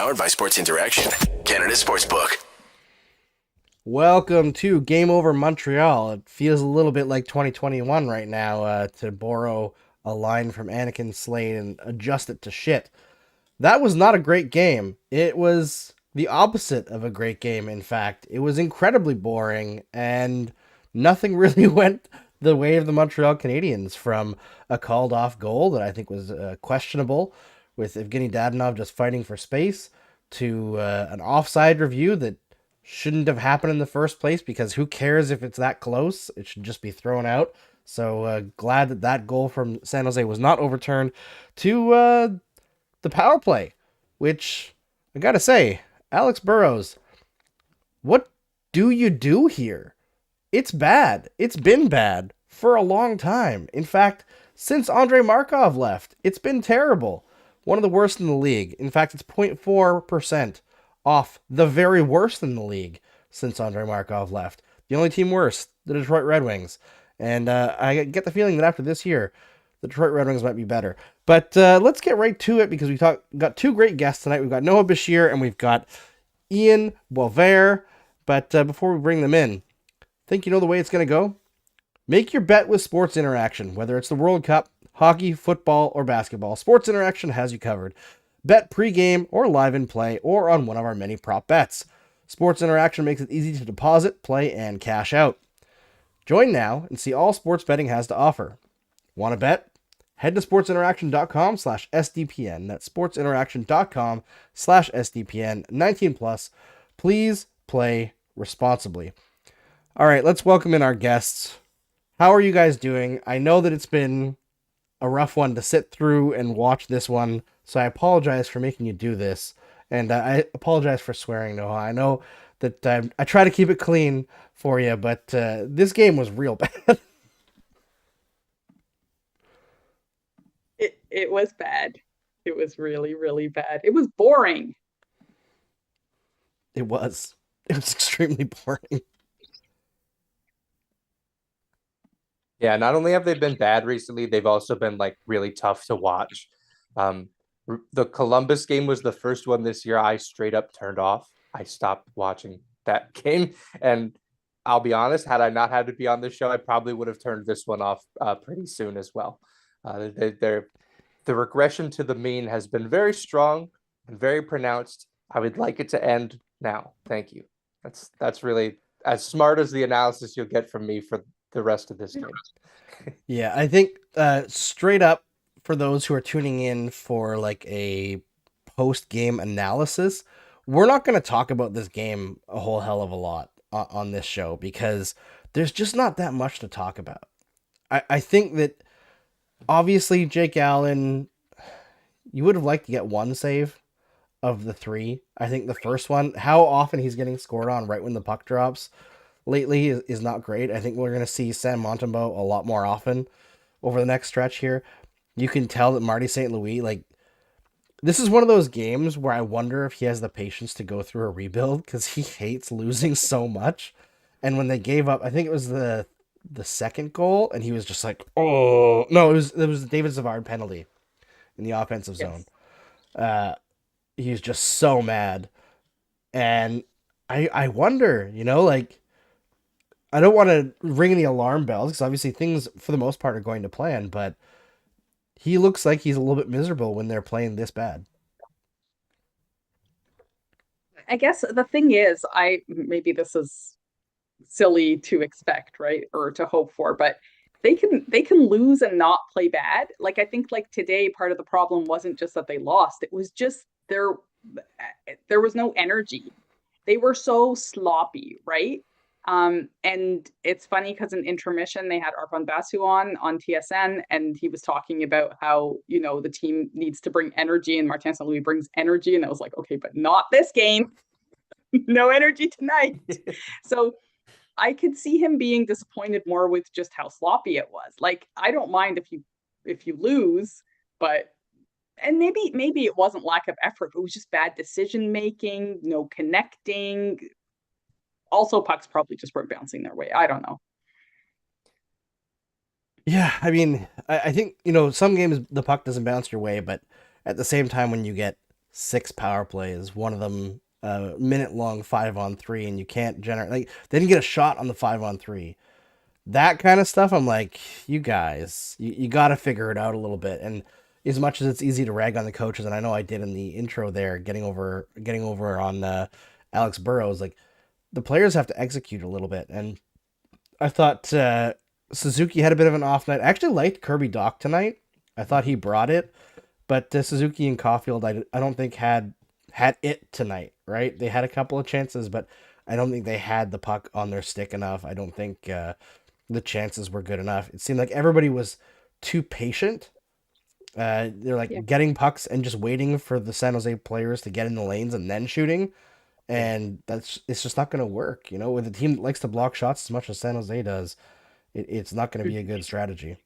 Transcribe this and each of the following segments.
Powered by Sports Interaction, Canada Sportsbook. Welcome to Game Over Montreal. It feels a little bit like 2021 right now, to borrow a line from Anakin Slade and adjust it to shit. That was not a great game. It was the opposite of a great game, in fact. It was incredibly boring, and nothing really went the way of the Montreal Canadiens, from a called off goal that I think was questionable, with Evgeny Dadonov just fighting for space, to an offside review that shouldn't have happened in the first place, because who cares if it's that close? It should just be thrown out. So glad that that goal from San Jose was not overturned. To the power play, which I gotta say, Alex Burrows, what do you do here? It's bad. It's been bad for a long time. In fact, since Andrei Markov left, it's been terrible. One of the worst in the league. In fact, it's 0.4% off the very worst in the league since Andrei Markov left. The only team worse, the Detroit Red Wings. And I get the feeling that after this year, the Detroit Red Wings might be better. But let's get right to it, because got two great guests tonight. We've got Noha Beshir and we've got Ian Boisvert. But before we bring them in, think you know the way it's going to go? Make your bet with Sports Interaction. Whether it's the World Cup, hockey, football, or basketball, Sports Interaction has you covered. Bet pre-game or live in play or on one of our many prop bets. Sports Interaction makes it easy to deposit, play, and cash out. Join now and see all sports betting has to offer. Want to bet? Head to sportsinteraction.com/SDPN. That's sportsinteraction.com/SDPN. 19 plus. Please play responsibly. All right, let's welcome in our guests. How are you guys doing? I know that it's been a rough one to sit through and watch this one, so I apologize for making you do this. And I apologize for swearing, Noha. I know that I try to keep it clean for you, but this game was real bad. It was bad. It was really, really bad. It was boring. It was. It was extremely boring. Yeah, not only have they been bad recently, they've also been like really tough to watch. The Columbus game was the first one this year I straight up turned off. I stopped watching that game, and I'll be honest, had I not had to be on this show, I probably would have turned this one off pretty soon as well. The regression to the mean has been very strong and very pronounced. I would like it to end now. Thank you. That's really as smart as the analysis you'll get from me for the rest of this game. Yeah, I think straight up, for those who are tuning in for like a post-game analysis, we're not going to talk about this game a whole hell of a lot on this show, because there's just not that much to talk about. I think that obviously Jake Allen, you would have liked to get one save of the three. I think the first one, how often he's getting scored on right when the puck drops lately is not great. I think we're going to see Sam Montembeault a lot more often over the next stretch here. You can tell that Marty St. Louis, like, this is one of those games where I wonder if he has the patience to go through a rebuild, because he hates losing so much. And when they gave up, I think it was the second goal, and he was just like, oh no, it was the David Savard penalty in the offensive zone. He was just so mad, and I wonder, like, I don't want to ring any alarm bells, because obviously things for the most part are going to plan, but he looks like he's a little bit miserable when they're playing this bad. I guess the thing is, maybe this is silly to expect, right? Or to hope for, but they can lose and not play bad. Like, I think like today, part of the problem wasn't just that they lost, it was just there was no energy. They were so sloppy, right? And it's funny because in intermission they had Arpon Basu on TSN, and he was talking about how, the team needs to bring energy, and Martin St. Louis brings energy, and I was like, okay, but not this game. No energy tonight. So I could see him being disappointed more with just how sloppy it was. Like, I don't mind if you lose, but and maybe it wasn't lack of effort, it was just bad decision making, no connecting. Also, pucks probably just weren't bouncing their way. I don't know. Yeah, I mean, I think, some games the puck doesn't bounce your way, but at the same time, when you get 6 power plays, one of them a minute long 5-on-3, and you can't generate, like, they didn't get a shot on the 5-on-3. That kind of stuff, I'm like, you guys, you got to figure it out a little bit. And as much as it's easy to rag on the coaches, and I know I did in the intro there, getting over on Alex Burrows, like, the players have to execute a little bit. And I thought Suzuki had a bit of an off night. I actually liked Kirby Dach tonight. I thought he brought it, but Suzuki and Caulfield, I don't think had it tonight. Right? They had a couple of chances, but I don't think they had the puck on their stick enough. I don't think the chances were good enough. It seemed like everybody was too patient. They're like Yeah. getting pucks and just waiting for the San Jose players to get in the lanes and then shooting. And it's just not going to work. With a team that likes to block shots as much as San Jose does, it's not going to be a good strategy.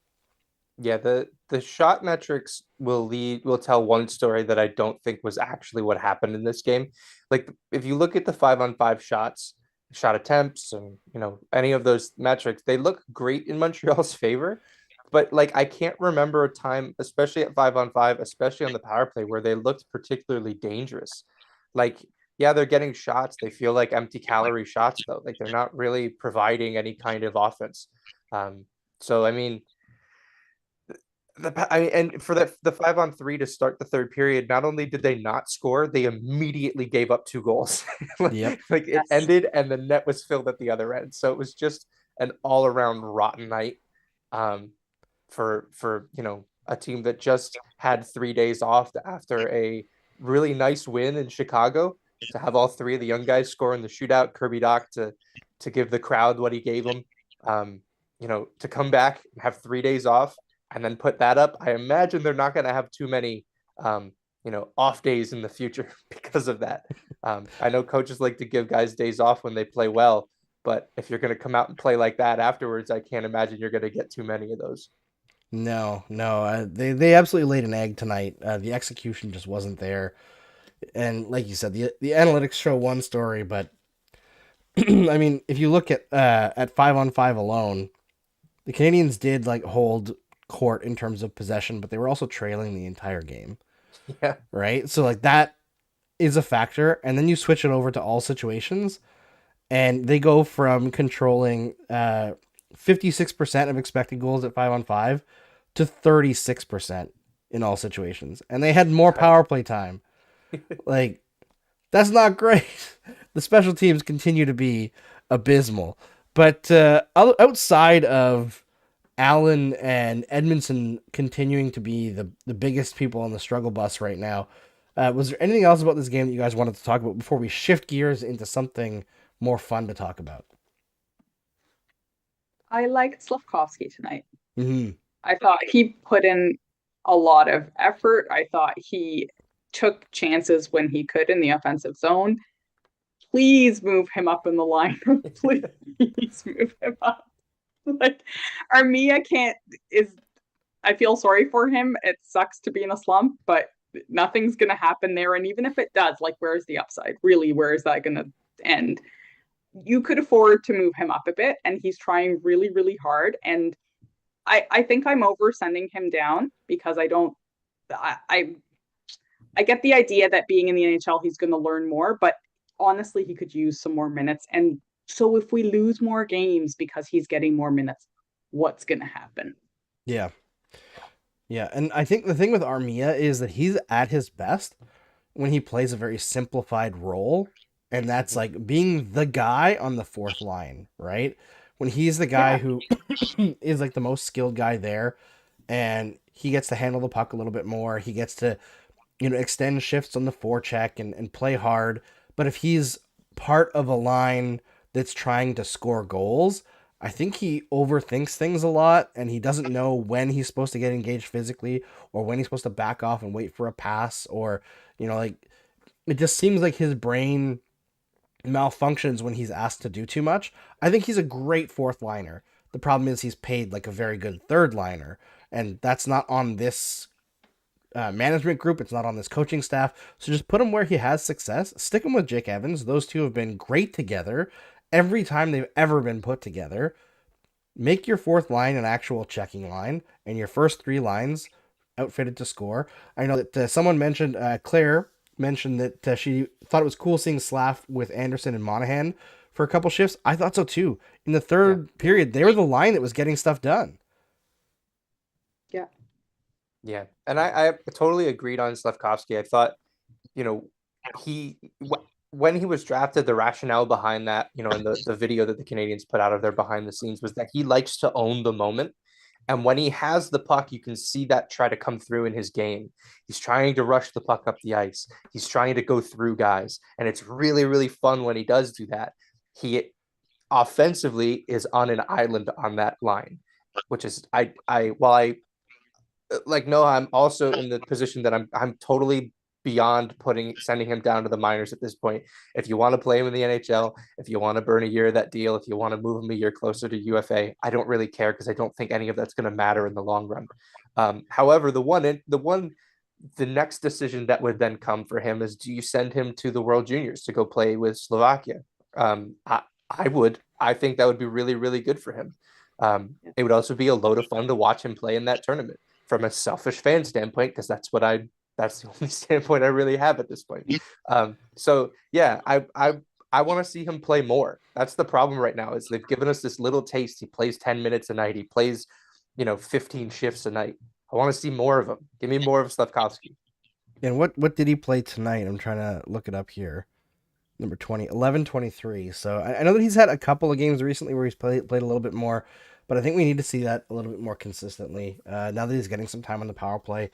Yeah, the shot metrics will tell one story that I don't think was actually what happened in this game. Like if you look at the 5-on-5 shots, shot attempts, and any of those metrics, they look great in Montreal's favor. But like I can't remember a time, especially at 5-on-5, especially on the power play, where they looked particularly dangerous. Like, yeah, they're getting shots. They feel like empty calorie shots though. Like they're not really providing any kind of offense. So I mean, and for the 5-on-3 to start the third period, not only did they not score, they immediately gave up 2 goals. like, Yep. like it Yes. ended and the net was filled at the other end. So it was just an all around rotten night. Um, for a team that just had 3 days off after a really nice win in Chicago, to have all three of the young guys score in the shootout, Kirby Dach to give the crowd what he gave them, to come back and have 3 days off and then put that up. I imagine they're not going to have too many off days in the future because of that. I know coaches like to give guys days off when they play well, but if you're going to come out and play like that afterwards, I can't imagine you're going to get too many of those. No, they absolutely laid an egg tonight. The execution just wasn't there, and like you said, the analytics show one story, but I mean, if you look at 5-on-5 alone, the Canadians did like hold court in terms of possession, but they were also trailing the entire game, Yeah. right? So like that is a factor, and then you switch it over to all situations, and they go from controlling 56% of expected goals at 5-on-5 to 36% in all situations, and they had more power play time. Like, that's not great. The special teams continue to be abysmal, but outside of Allen and Edmondson continuing to be the biggest people on the struggle bus right now, was there anything else about this game that you guys wanted to talk about before we shift gears into something more fun to talk about? I liked Slavkovsky tonight. Mm-hmm. I thought he put in a lot of effort. I thought he took chances when he could in the offensive zone. Please move him up in the line. Please move him up. Like Armia I feel sorry for him. It sucks to be in a slump, but nothing's gonna happen there. And even if it does, like where's the upside? Really, where is that gonna end? You could afford to move him up a bit, and he's trying really, really hard. And I think I'm over sending him down because I get the idea that being in the NHL, he's going to learn more, but honestly, he could use some more minutes. And so if we lose more games because he's getting more minutes, what's going to happen? Yeah. Yeah, and I think the thing with Armia is that he's at his best when he plays a very simplified role, and that's like being the guy on the fourth line, right? When he's the guy who is like the most skilled guy there, and he gets to handle the puck a little bit more. He gets to, extend shifts on the forecheck and play hard. But if he's part of a line that's trying to score goals, I think he overthinks things a lot, and he doesn't know when he's supposed to get engaged physically or when he's supposed to back off and wait for a pass, or, like, it just seems like his brain malfunctions when he's asked to do too much. I think he's a great fourth liner. The problem is he's paid like a very good third liner, and that's not on this management group. It's not on this coaching staff. So just put him where he has success. Stick him with Jake Evans. Those two have been great together every time they've ever been put together. Make your fourth line an actual checking line, and your first three lines outfitted to score. I know that someone mentioned Claire mentioned that she thought it was cool seeing Slav with Anderson and Monahan for a couple shifts. I thought so too. In the third period, they were the line that was getting stuff done. Yeah. Yeah, and I totally agreed on Slavkovsky. I thought, he when he was drafted, the rationale behind that, and the video that the Canadians put out of their behind the scenes was that he likes to own the moment. And when he has the puck, you can see that try to come through in his game. He's trying to rush the puck up the ice. He's trying to go through guys. And it's really, really fun when he does do that. He offensively is on an island on that line, which is while I like Noah, I'm also in the position that I'm totally beyond sending him down to the minors at this point. If you want to play him in the NHL, if you want to burn a year of that deal, if you want to move him a year closer to UFA, I don't really care because I don't think any of that's going to matter in the long run. However, the next decision that would then come for him is, do you send him to the World Juniors to go play with Slovakia? I would. I think that would be really, really good for him. It would also be a load of fun to watch him play in that tournament from a selfish fan standpoint, because that's the only standpoint I really have at this point. So yeah, I want to see him play more. That's the problem right now, is they've given us this little taste. He plays 10 minutes a night. He plays, 15 shifts a night. I want to see more of him. Give me more of Slavkovsky. And what did he play tonight? I'm trying to look it up here. Number 20, 11-23. So I know that he's had a couple of games recently where he's played a little bit more, but I think we need to see that a little bit more consistently. Now that he's getting some time on the power play,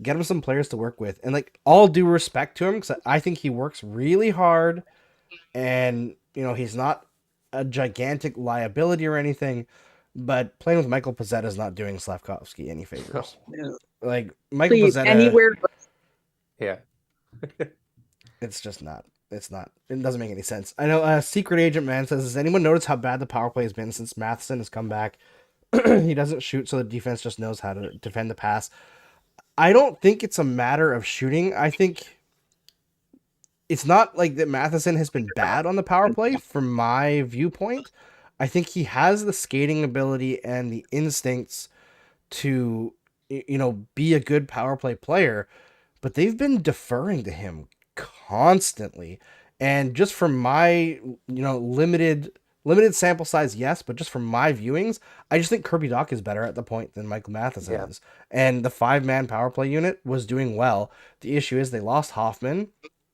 get him some players to work with. And like, all due respect to him, because I think he works really hard, and he's not a gigantic liability or anything, but playing with Michael Pezzetta is not doing Slavkovsky any favors. No. Like, Michael Please, Pezzetta, anywhere. Yeah. it's just not. It's not. It doesn't make any sense. I know Secret Agent Man says, has anyone noticed how bad the power play has been since Matheson has come back? He doesn't shoot, so the defense just knows how to defend the pass. I don't think it's a matter of shooting. I think it's not like that Matheson has been bad on the power play from my viewpoint. I think he has the skating ability and the instincts to, be a good power play player, but they've been deferring to him constantly. And just from my, limited sample size, yes, but just from my viewings, I just think Kirby Dach is better at the point than Michael Matheson is. And the 5-man power play unit was doing well. The issue is they lost Hoffman,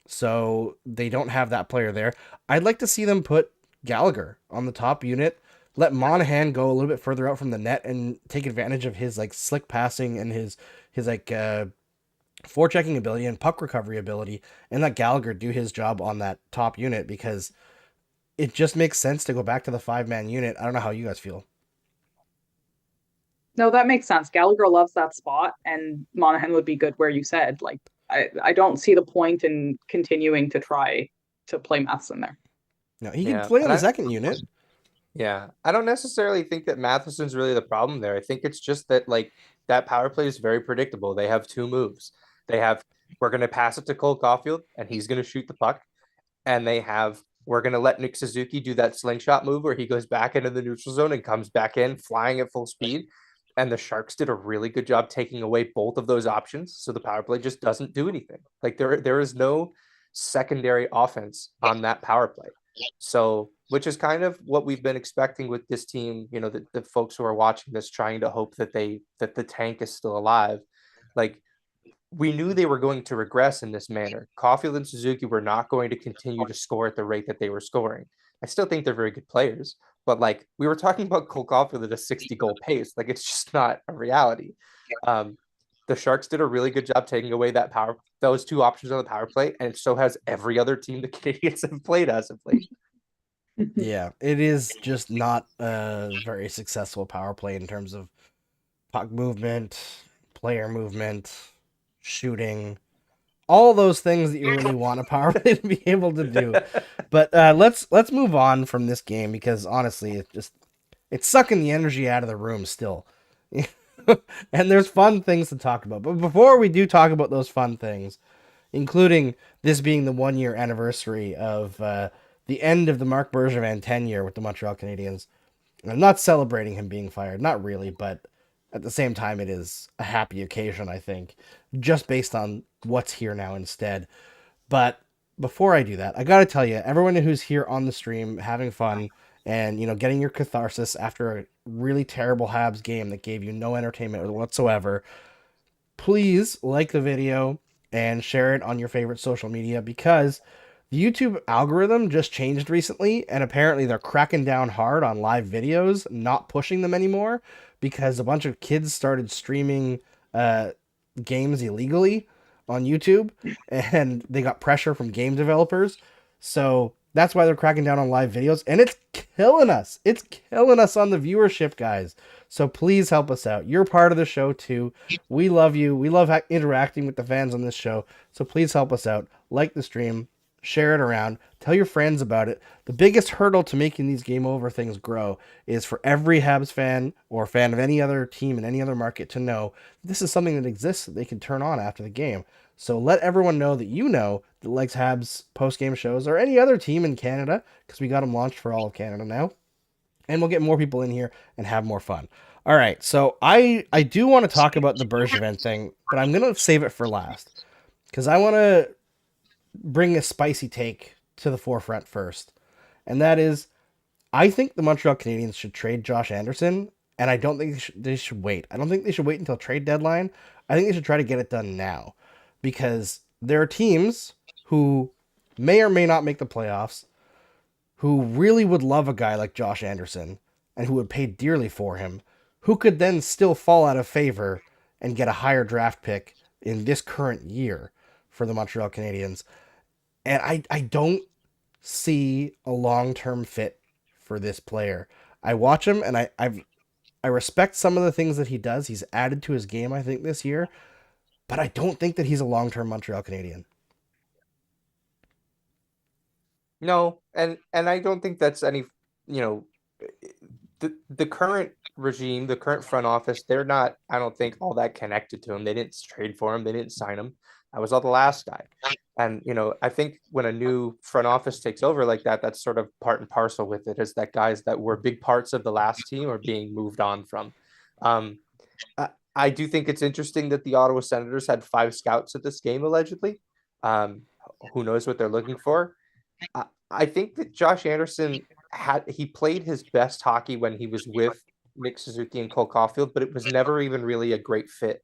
so they don't have that player there. I'd like to see them put Gallagher on the top unit, let Monahan go a little bit further out from the net and take advantage of his like slick passing and his forechecking ability and puck recovery ability, and let Gallagher do his job on that top unit, because it just makes sense to go back to the 5-man unit. I don't know how you guys feel. No, that makes sense. Gallagher loves that spot, and Monahan would be good where you said. Like, I don't see the point in continuing to try to play Matheson there. No, he can play on the second unit. Yeah, I don't necessarily think that Matheson's really the problem there. I think it's just that, like, that power play is very predictable. They have two moves. We're going to pass it to Cole Caulfield, and he's going to shoot the puck. And we're going to let Nick Suzuki do that slingshot move where he goes back into the neutral zone and comes back in flying at full speed. And the Sharks did a really good job taking away both of those options. So the power play just doesn't do anything. Like, there is no secondary offense on that power play. So, which is kind of what we've been expecting with this team, the folks who are watching this, trying to hope that the tank is still alive. Like, we knew they were going to regress in this manner. Caulfield and Suzuki were not going to continue to score at the rate that they were scoring. I still think they're very good players, but like, we were talking about Cole Caulfield at a 60-goal pace. Like, it's just not a reality. The Sharks did a really good job taking away those two options on the power play, and so has every other team the Canadiens have played as of late. Yeah, it is just not a very successful power play in terms of puck movement, player movement, shooting, all those things that you really want a power play to be able to do. But let's move on from this game, because honestly, it's sucking the energy out of the room still. And there's fun things to talk about. But before we do talk about those fun things, including this being the 1-year anniversary of the end of the Marc Bergevin tenure with the Montreal Canadiens, and I'm not celebrating him being fired, not really, but at the same time, it is a happy occasion, I think, just based on what's here now instead. But before I do that, I gotta tell you, everyone who's here on the stream having fun and getting your catharsis after a really terrible Habs game that gave you no entertainment whatsoever, please like the video and share it on your favorite social media, because the YouTube algorithm just changed recently, and apparently they're cracking down hard on live videos, not pushing them anymore, because a bunch of kids started streaming games illegally on YouTube, and they got pressure from game developers. So that's why they're cracking down on live videos, and it's killing us. It's killing us on the viewership, guys. So please help us out. You're part of the show too. We love you. We love interacting with the fans on this show. So please help us out. Like the stream, share it around, tell your friends about it. The biggest hurdle to making these game over things grow is for every Habs fan or fan of any other team in any other market to know this is something that exists that they can turn on after the game. So let everyone know that likes Habs post-game shows, or any other team in Canada, because we got them launched for all of Canada now. And we'll get more people in here and have more fun. All right, so I do want to talk about the Bergevin thing, but I'm going to save it for last, because I want to bring a spicy take to the forefront first. And that is, I think the Montreal Canadiens should trade Josh Anderson, and I don't think they should wait. I don't think they should wait until trade deadline. I think they should try to get it done now, because there are teams who may or may not make the playoffs who really would love a guy like Josh Anderson and who would pay dearly for him, who could then still fall out of favor and get a higher draft pick in this current year for the Montreal Canadiens. And I don't see a long-term fit for this player. I watch him, and I respect some of the things that he does. He's added to his game, I think, this year, but I don't think that he's a long-term Montreal Canadian. No, and I don't think that's any, the current regime, the current front office, they're not, I don't think, all that connected to him. They didn't trade for him. They didn't sign him. That was all the last guy. And, I think when a new front office takes over like that, that's sort of part and parcel with it, is that guys that were big parts of the last team are being moved on from. I do think it's interesting that the Ottawa Senators had 5 scouts at this game, allegedly. Who knows what they're looking for? I think that Josh Anderson he played his best hockey when he was with Nick Suzuki and Cole Caulfield, but it was never even really a great fit.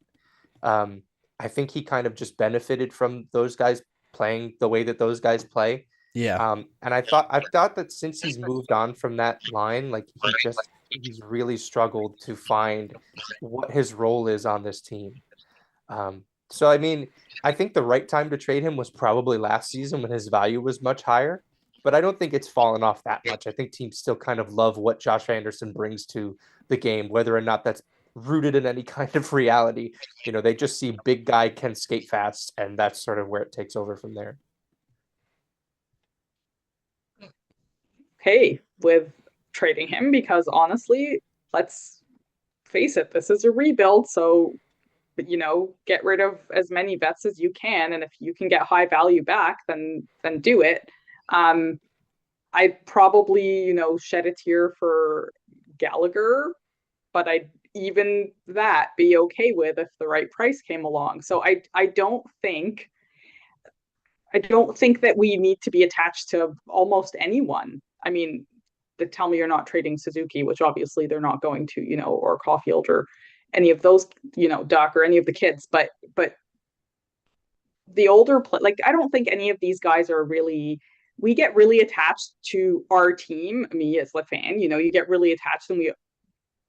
I think he kind of just benefited from those guys playing the way that those guys play. Yeah. And I thought that since he's moved on from that line, like he's really struggled to find what his role is on this team. So, I mean, I think the right time to trade him was probably last season when his value was much higher, but I don't think it's fallen off that much. I think teams still kind of love what Josh Anderson brings to the game, whether or not that's rooted in any kind of reality. They just see big guy can skate fast, and that's sort of where it takes over from there. Okay, with trading him, because honestly, let's face it, this is a rebuild, so get rid of as many vets as you can, and if you can get high value back, then do it. I'd probably shed a tear for Gallagher, but I'd even that be okay with if the right price came along. So I don't think that we need to be attached to almost anyone. I mean, tell me you're not trading Suzuki, which obviously they're not going to, or Caulfield or any of those, Duck or any of the kids, but the older I don't think any of these guys are really. We get really attached to our team. Me as a fan, you get really attached, and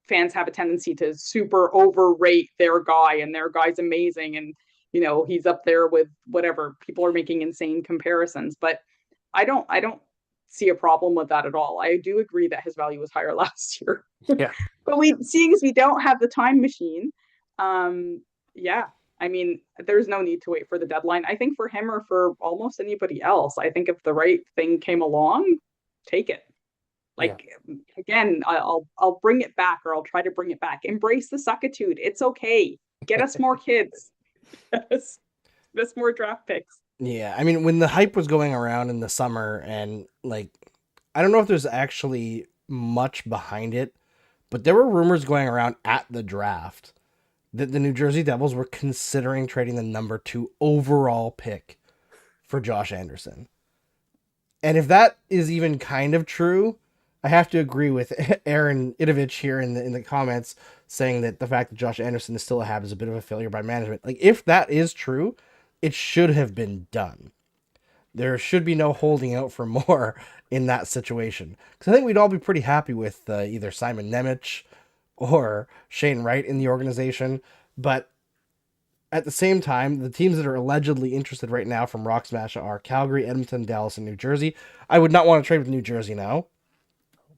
fans have a tendency to super overrate their guy, and their guy's amazing, and he's up there with whatever. People are making insane comparisons, but I don't see a problem with that at all. I do agree that his value was higher last year. Yeah. But seeing as we don't have the time machine, yeah, I mean, there's no need to wait for the deadline. I think for him or for almost anybody else, I think if the right thing came along, take it. Again, I'll bring it back, or I'll try to bring it back. Embrace the suckitude. It's okay. Get us more kids. Get us more draft picks. Yeah, I mean, when the hype was going around in the summer, and I don't know if there's actually much behind it, but there were rumors going around at the draft that the New Jersey Devils were considering trading the number 2 overall pick for Josh Anderson. And if that is even kind of true, I have to agree with Aaron Idovich here in the comments saying that the fact that Josh Anderson is still a Hab is a bit of a failure by management. Like, if that is true, it should have been done. There should be no holding out for more in that situation. Because I think we'd all be pretty happy with either Simon Nemec or Shane Wright in the organization. But at the same time, the teams that are allegedly interested right now from Rock Smash are Calgary, Edmonton, Dallas, and New Jersey. I would not want to trade with New Jersey now,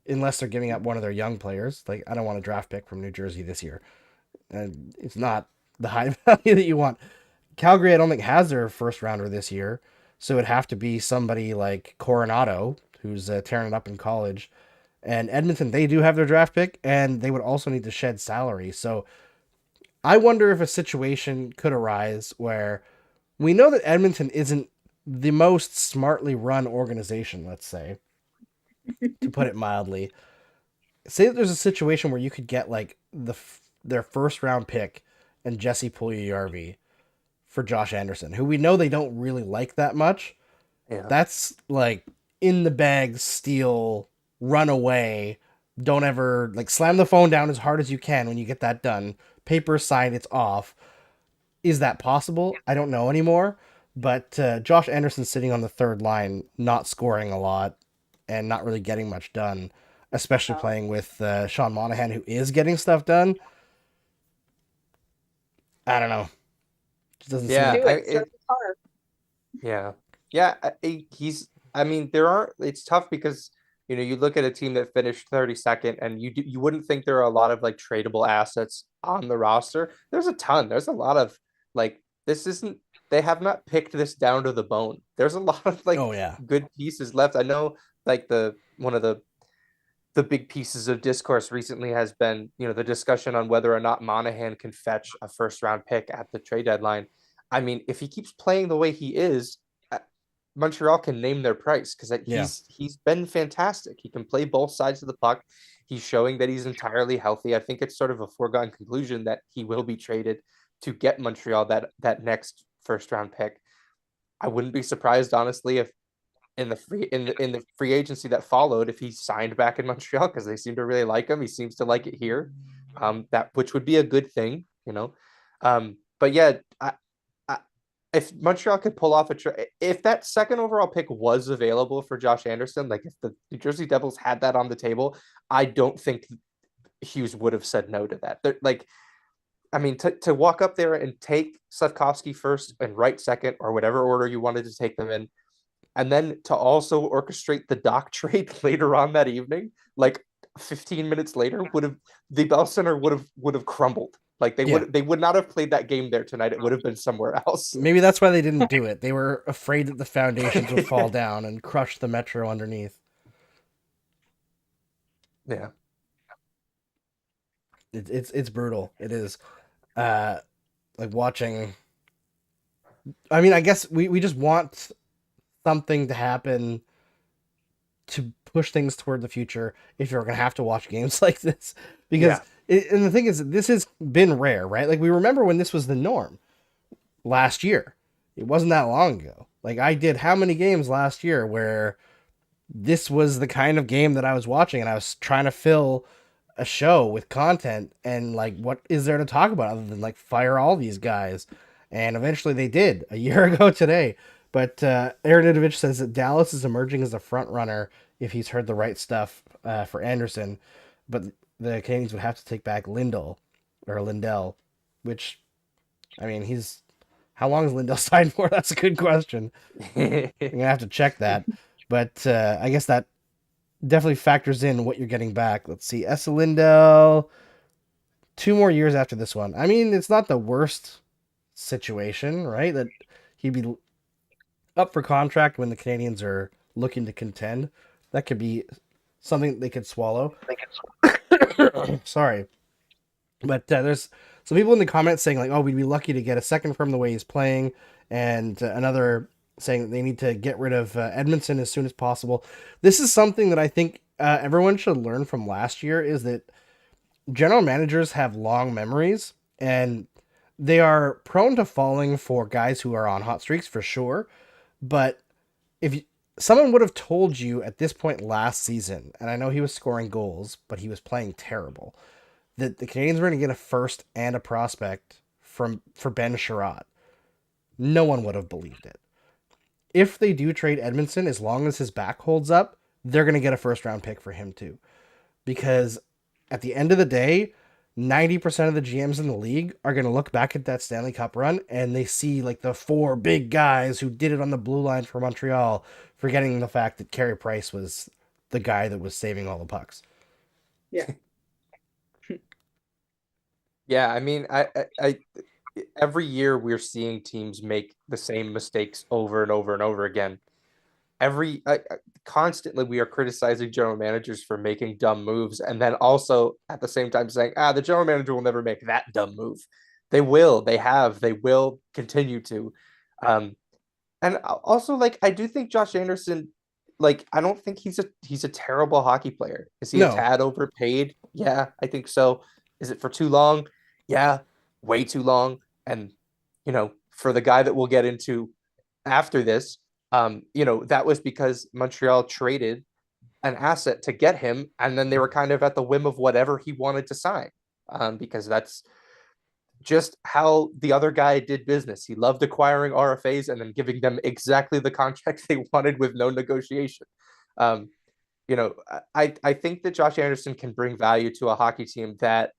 unless they're giving up one of their young players. Like, I don't want a draft pick from New Jersey this year. And it's not the high value that you want. Calgary, I don't think, has their first rounder this year. So it'd have to be somebody like Coronado, who's tearing it up in college. And Edmonton, they do have their draft pick, and they would also need to shed salary. So I wonder if a situation could arise where we know that Edmonton isn't the most smartly run organization, let's say, to put it mildly. Say that there's a situation where you could get like their first round pick and Jesse Puljujarvi for Josh Anderson, who we know they don't really like that much. Yeah. That's like in the bag steal, run away. Don't ever like slam the phone down as hard as you can when you get that done. Paper signed, it's off. Is that possible? I don't know anymore. But Josh Anderson sitting on the third line, not scoring a lot and not really getting much done, especially playing with Sean Monahan, who is getting stuff done. I don't know. Just doesn't Yeah, seem Do it. Start the car. yeah. I mean, it's tough because, you know, you look at a team that finished 32nd and you wouldn't think there are a lot of like tradable assets on the roster. There's a ton. There's a lot of like, they have not picked this down to the bone. There's a lot of like Oh, yeah. good pieces left. I know like one of the big pieces of discourse recently has been, you know, the discussion on whether or not Monahan can fetch a first round pick at the trade deadline. I mean, if he keeps playing the way he is, Montreal can name their price because he's been fantastic. He can play both sides of the puck. He's showing that he's entirely healthy. I think it's sort of a foregone conclusion that he will be traded to get Montreal that next first round pick. I wouldn't be surprised, honestly, if in the free agency that followed, if he signed back in Montreal, because they seem to really like him. He seems to like it here. That which would be a good thing, you know. But yeah, if Montreal could pull off if that second overall pick was available for Josh Anderson, like if the New Jersey Devils had that on the table, I don't think Hughes would have said no to that. Like, I mean, to walk up there and take Slavkovsky first and Wright second, or whatever order you wanted to take them in, and then to also orchestrate the Doc trade later on that evening, like 15 minutes later, the Bell Center would have crumbled. Like they would not have played that game there tonight. It would have been somewhere else. Maybe that's why they didn't do it. They were afraid that the foundations would fall down and crush the Metro underneath. Yeah. It's brutal. It is. Like watching. I mean, I guess we just want something to happen to push things toward the future if you're going to have to watch games like this. Because, and the thing is, this has been rare, right? Like, we remember when this was the norm last year. It wasn't that long ago. Like, I did how many games last year where this was the kind of game that I was watching and I was trying to fill a show with content and, like, what is there to talk about other than, like, fire all these guys? And eventually they did a year ago today. But Aaron Idovich says that Dallas is emerging as a front runner if he's heard the right stuff for Anderson. But the Canadiens would have to take back Lindell, which, I mean, how long is Lindell signed for? That's a good question. I'm going to have to check that. But I guess that definitely factors in what you're getting back. Let's see. Esa Lindell, 2 more years after this one. I mean, it's not the worst situation, right? That he'd be up for contract when the Canadiens are looking to contend. That could be something they could swallow. Sorry. But there's some people in the comments saying, like, oh, we'd be lucky to get a second from the way he's playing, and another saying that they need to get rid of Edmondson as soon as possible. This is something that I think everyone should learn from last year, is that general managers have long memories, and they are prone to falling for guys who are on hot streaks, for sure. But if you, someone would have told you at this point last season, and I know he was scoring goals, but he was playing terrible, that the Canadiens were going to get a first and a prospect for Ben Chiarot, no one would have believed it. If they do trade Edmondson, as long as his back holds up, they're going to get a first round pick for him too. Because at the end of the day, 90% of the GMs in the league are going to look back at that Stanley Cup run and they see like the four big guys who did it on the blue line for Montreal, forgetting the fact that Carey Price was the guy that was saving all the pucks. Yeah. Yeah, I mean, I every year we're seeing teams make the same mistakes over and over and over again. Constantly we are criticizing general managers for making dumb moves, and then also at the same time saying, the general manager will never make that dumb move. They will, they will continue to. And also, like, I do think Josh Anderson, like, I don't think he's a terrible hockey player. Is he a No. tad overpaid? Yeah, I think so. Is it for too long? Yeah, way too long. And for the guy that we'll get into after this, that was because Montreal traded an asset to get him, and then they were kind of at the whim of whatever he wanted to sign, because that's just how the other guy did business. He loved acquiring RFAs and then giving them exactly the contract they wanted with no negotiation. Um, I think that Josh Anderson can bring value to a hockey team that,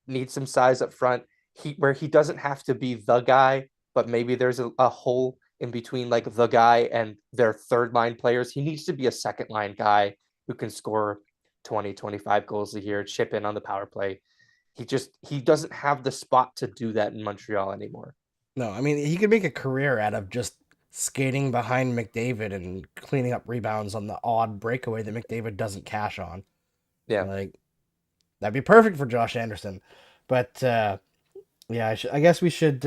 needs some size up front. Where he doesn't have to be the guy, but maybe there's a hole in between like the guy and their third line players. He needs to be a second line guy who can score 20, 25 goals a year, chip in on the power play. He doesn't have the spot to do that in Montreal anymore. No, I mean, he could make a career out of just skating behind McDavid and cleaning up rebounds on the odd breakaway that McDavid doesn't cash on. Yeah. Like, that'd be perfect for Josh Anderson. But, yeah, I guess we should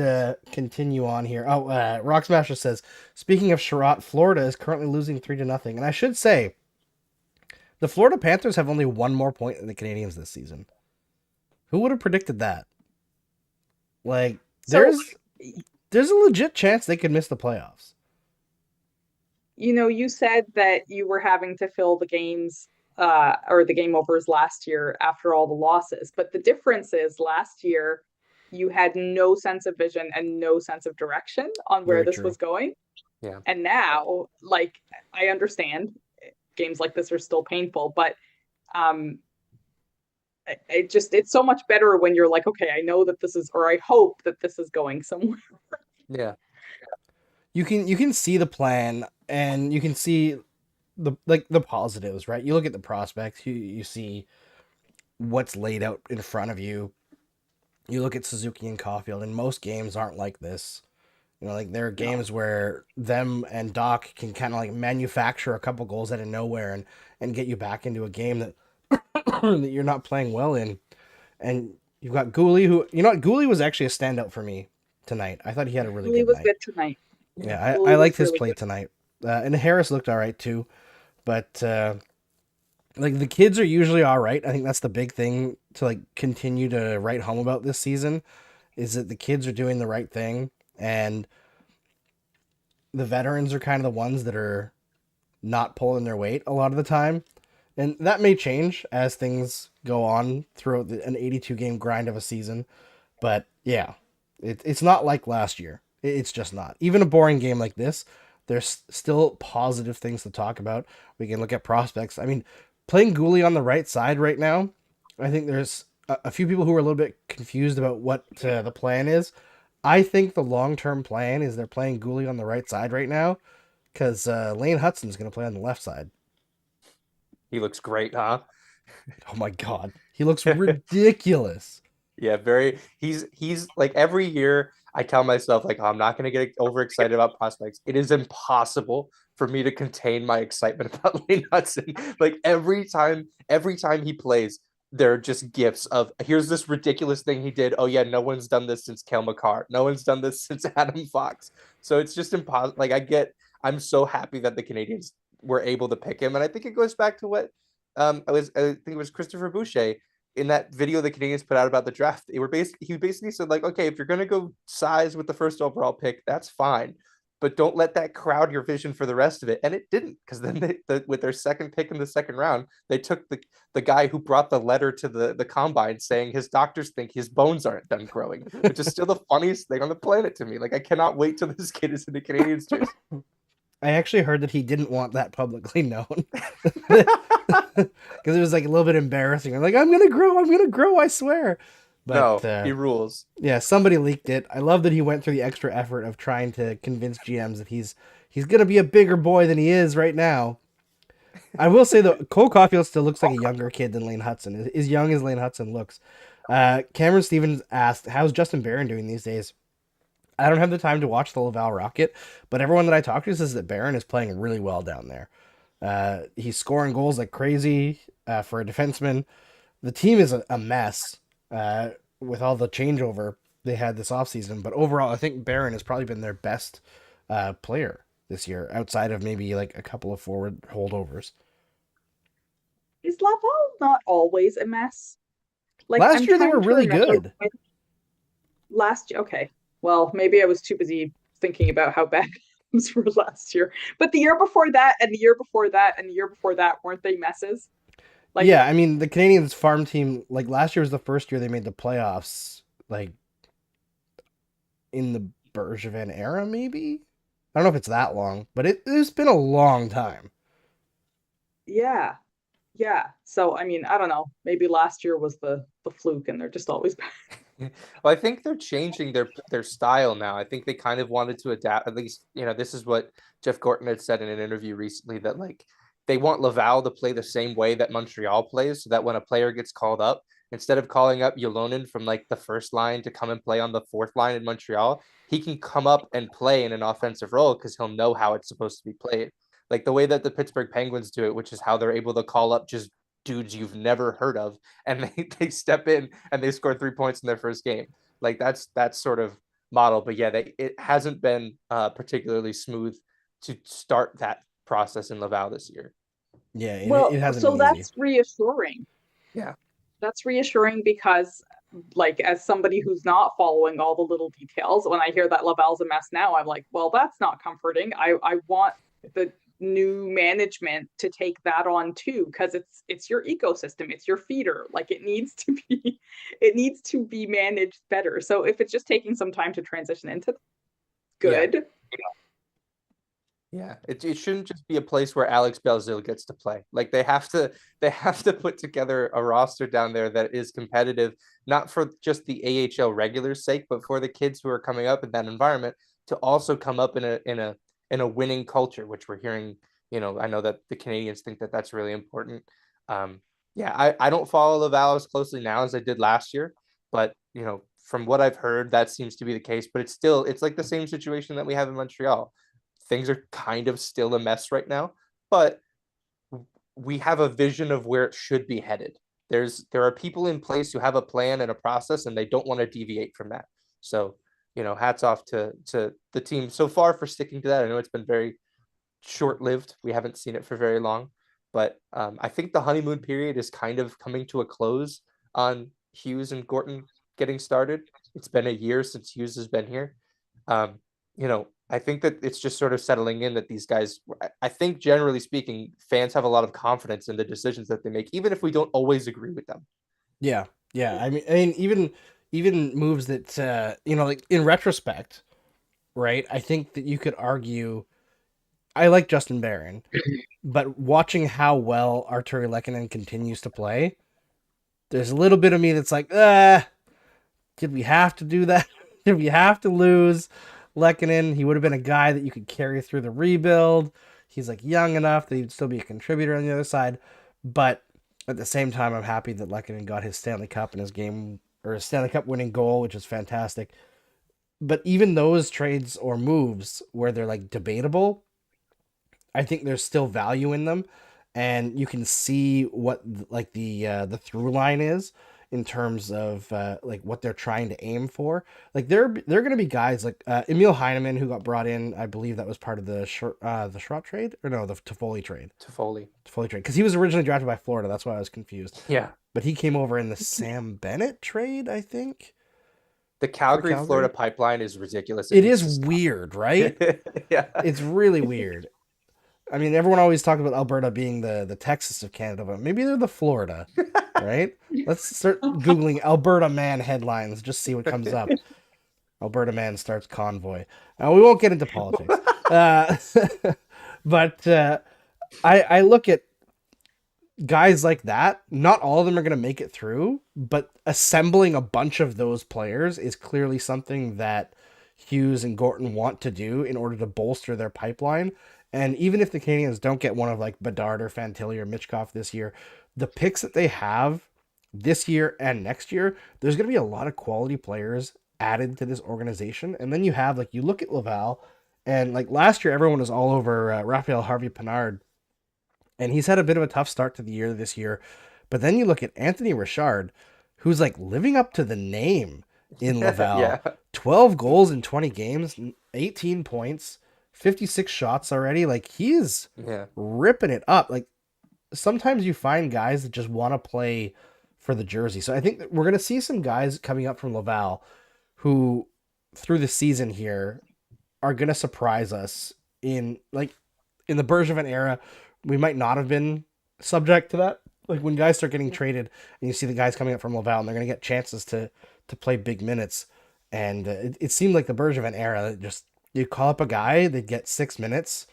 continue on here. Oh, Rock Smasher says, speaking of Chiarot, Florida is currently losing 3-0. And I should say, the Florida Panthers have only one more point than the Canadiens this season. Who would have predicted that? Like, there's a legit chance they could miss the playoffs. You said that you were having to fill the games or the game overs last year after all the losses. But the difference is last year you had no sense of vision and no sense of direction on where this was going. Yeah. And now, like, I understand games like this are still painful, but it's so much better when you're like, okay, I know that this is, or I hope that this is going somewhere. Yeah. You can see the plan and you can see the positives, right? You look at the prospects, you see what's laid out in front of you. You look at Suzuki and Caulfield, and most games aren't like this. Like there are games where them and Doc can kind of like manufacture a couple goals out of nowhere and get you back into a game that that you're not playing well in. And you've got Gooley, who Gooley was actually a standout for me tonight. I thought he had a really good night. Gooley was good tonight. Yeah, I liked his play tonight. And Harris looked all right too. But like the kids are usually all right. I think that's the big thing to like continue to write home about this season is that the kids are doing the right thing and the veterans are kind of the ones that are not pulling their weight a lot of the time. And that may change as things go on throughout an 82 game grind of a season. But yeah, it's not like last year. It's just not. Even a boring game like this, there's still positive things to talk about. We can look at prospects. I mean, playing Gooley on the right side right now, I think there's a few people who are a little bit confused about what the plan is. I think the long-term plan is they're playing Gooley on the right side right now because Lane Hutson's going to play on the left side. He looks great, huh? Oh my God. He looks ridiculous. Yeah, he's like every year I tell myself like, oh, I'm not going to get overexcited about prospects. It is impossible for me to contain my excitement about Lane Hutson. Like every time he plays, there are just gifts of here's this ridiculous thing he did. Oh yeah, no one's done this since Cale Makar. No one's done this since Adam Fox. So it's just impossible. Like I'm so happy that the Canadiens were able to pick him, and I think it goes back to what I think it was Christopher Boucher in that video the Canadiens put out about the draft. He basically said like, okay, if you're gonna go size with the first overall pick, that's fine, but don't let that crowd your vision for the rest of it. And it didn't, because then with their second pick in the second round, they took the guy who brought the letter to the combine saying his doctors think his bones aren't done growing, which is still the funniest thing on the planet to me. Like, I cannot wait till this kid is in the Canadiens jersey. I actually heard that he didn't want that publicly known because it was like a little bit embarrassing. I'm like, I'm gonna grow, I swear. But no, he rules. Yeah, somebody leaked it. I love that he went through the extra effort of trying to convince GMs that he's gonna be a bigger boy than he is right now. I will say though, Cole Caulfield still looks like a younger kid than Lane Hudson. As young as Lane Hudson looks. Cameron Stevens asked, "How's Justin Barron doing these days?" I don't have the time to watch the Laval Rocket, but everyone that I talk to says that Barron is playing really well down there. He's scoring goals like crazy for a defenseman. The team is a mess with all the changeover they had this offseason, but overall, I think Barron has probably been their best player this year, outside of maybe like a couple of forward holdovers. Is Laval not always a mess? Like, Last I'm year they trying were to really remember good. last year, okay. Well, maybe I was too busy thinking about how bad games were last year. But the year before that, and the year before that, and the year before that, weren't they messes? Like, Yeah, I mean the Canadiens farm team, like last year was the first year they made the playoffs, like in the Bergevin era, maybe. I don't know if it's that long, but it's been a long time. yeah. Yeah. So I mean, I don't know. Maybe last year was the fluke and they're just always bad. Well, I think they're changing their style now. I think they kind of wanted to adapt. At least, this is what Jeff Gorton had said in an interview recently, that like they want Laval to play the same way that Montreal plays, so that when a player gets called up, instead of calling up Yolonen from like the first line to come and play on the fourth line in Montreal, he can come up and play in an offensive role because he'll know how it's supposed to be played. Like the way that the Pittsburgh Penguins do it, which is how they're able to call up just dudes you've never heard of, and they step in and they score 3 points in their first game. Like that's sort of model. But yeah, it hasn't been particularly smooth to start that process in Laval this year. Yeah, Well, it hasn't so been easy. that's reassuring. Yeah. That's reassuring because, like, as somebody who's not following all the little details, when I hear that Laval's a mess now, I'm like, well, that's not comforting. I want the new management to take that on too, because it's your ecosystem, it's your feeder. Like, it needs to be managed better. So if it's just taking some time to transition into good. Yeah, it shouldn't just be a place where Alex Belzil gets to play. Like they have to put together a roster down there that is competitive, not for just the AHL regulars' sake, but for the kids who are coming up in that environment to also come up in a winning culture, which we're hearing. I know that the Canadiens think that that's really important. Yeah, I don't follow Laval as closely now as I did last year, but from what I've heard, that seems to be the case. But it's like the same situation that we have in Montreal. Things are kind of still a mess right now, but we have a vision of where it should be headed. There are people in place who have a plan and a process, and they don't want to deviate from that. So, hats off to the team so far for sticking to that. I know it's been very short-lived. We haven't seen it for very long, but I think the honeymoon period is kind of coming to a close on Hughes and Gorton getting started. It's been a year since Hughes has been here. I think that it's just sort of settling in that these guys, I think generally speaking, fans have a lot of confidence in the decisions that they make, even if we don't always agree with them. Yeah. I mean, even moves that like in retrospect, right? I think that you could argue. I like Justin Barron, but watching how well Arturi Lehkonen continues to play, there's a little bit of me that's like, did we have to do that? Did we have to lose Lehkonen? He would have been a guy that you could carry through the rebuild. He's like young enough that he'd still be a contributor on the other side. But at the same time, I'm happy that Lehkonen got his Stanley Cup in his game, or his Stanley Cup winning goal, which is fantastic. But even those trades or moves where they're like debatable, I think there's still value in them, and you can see what like the through line is in terms of like what they're trying to aim for. Like they're going to be guys like Emil Heineman, who got brought in. I believe that was part of the Chiarot trade, or no, the Toffoli trade. Toffoli trade, because he was originally drafted by Florida. That's why I was confused. Yeah, but he came over in the Sam Bennett trade, I think. The for Calgary, Calgary. Florida pipeline is ridiculous. It needs is to stop. weird, right? Yeah. It's really weird. I mean, everyone always talked about Alberta being the Texas of Canada, but maybe they're the Florida, right? Let's start Googling Alberta man headlines, just see what comes up. Alberta man starts convoy. We won't get into politics. But I look at guys like that. Not all of them are going to make it through, but assembling a bunch of those players is clearly something that Hughes and Gorton want to do in order to bolster their pipeline. And even if the Canadiens don't get one of like Bedard or Fantilli or Mitchkov this year, the picks that they have this year and next year, there's going to be a lot of quality players added to this organization. And then you have, like, you look at Laval, and like last year, everyone was all over Raphael Harvey-Pinard, and he's had a bit of a tough start to the year this year. But then you look at Anthony Richard, who's like living up to the name in Laval. Yeah. 12 goals in 20 games, 18 points, 56 shots already. Like, he is Yeah. ripping it up. Like, sometimes you find guys that just want to play for the jersey. So I think that we're going to see some guys coming up from Laval who, through the season here, are going to surprise us in the Bergevin era. We might not have been subject to that. Like, when guys start getting traded and you see the guys coming up from Laval and they're going to get chances to play big minutes. And it seemed like the Bergevin era, just you'd call up a guy, they'd get 6 minutes,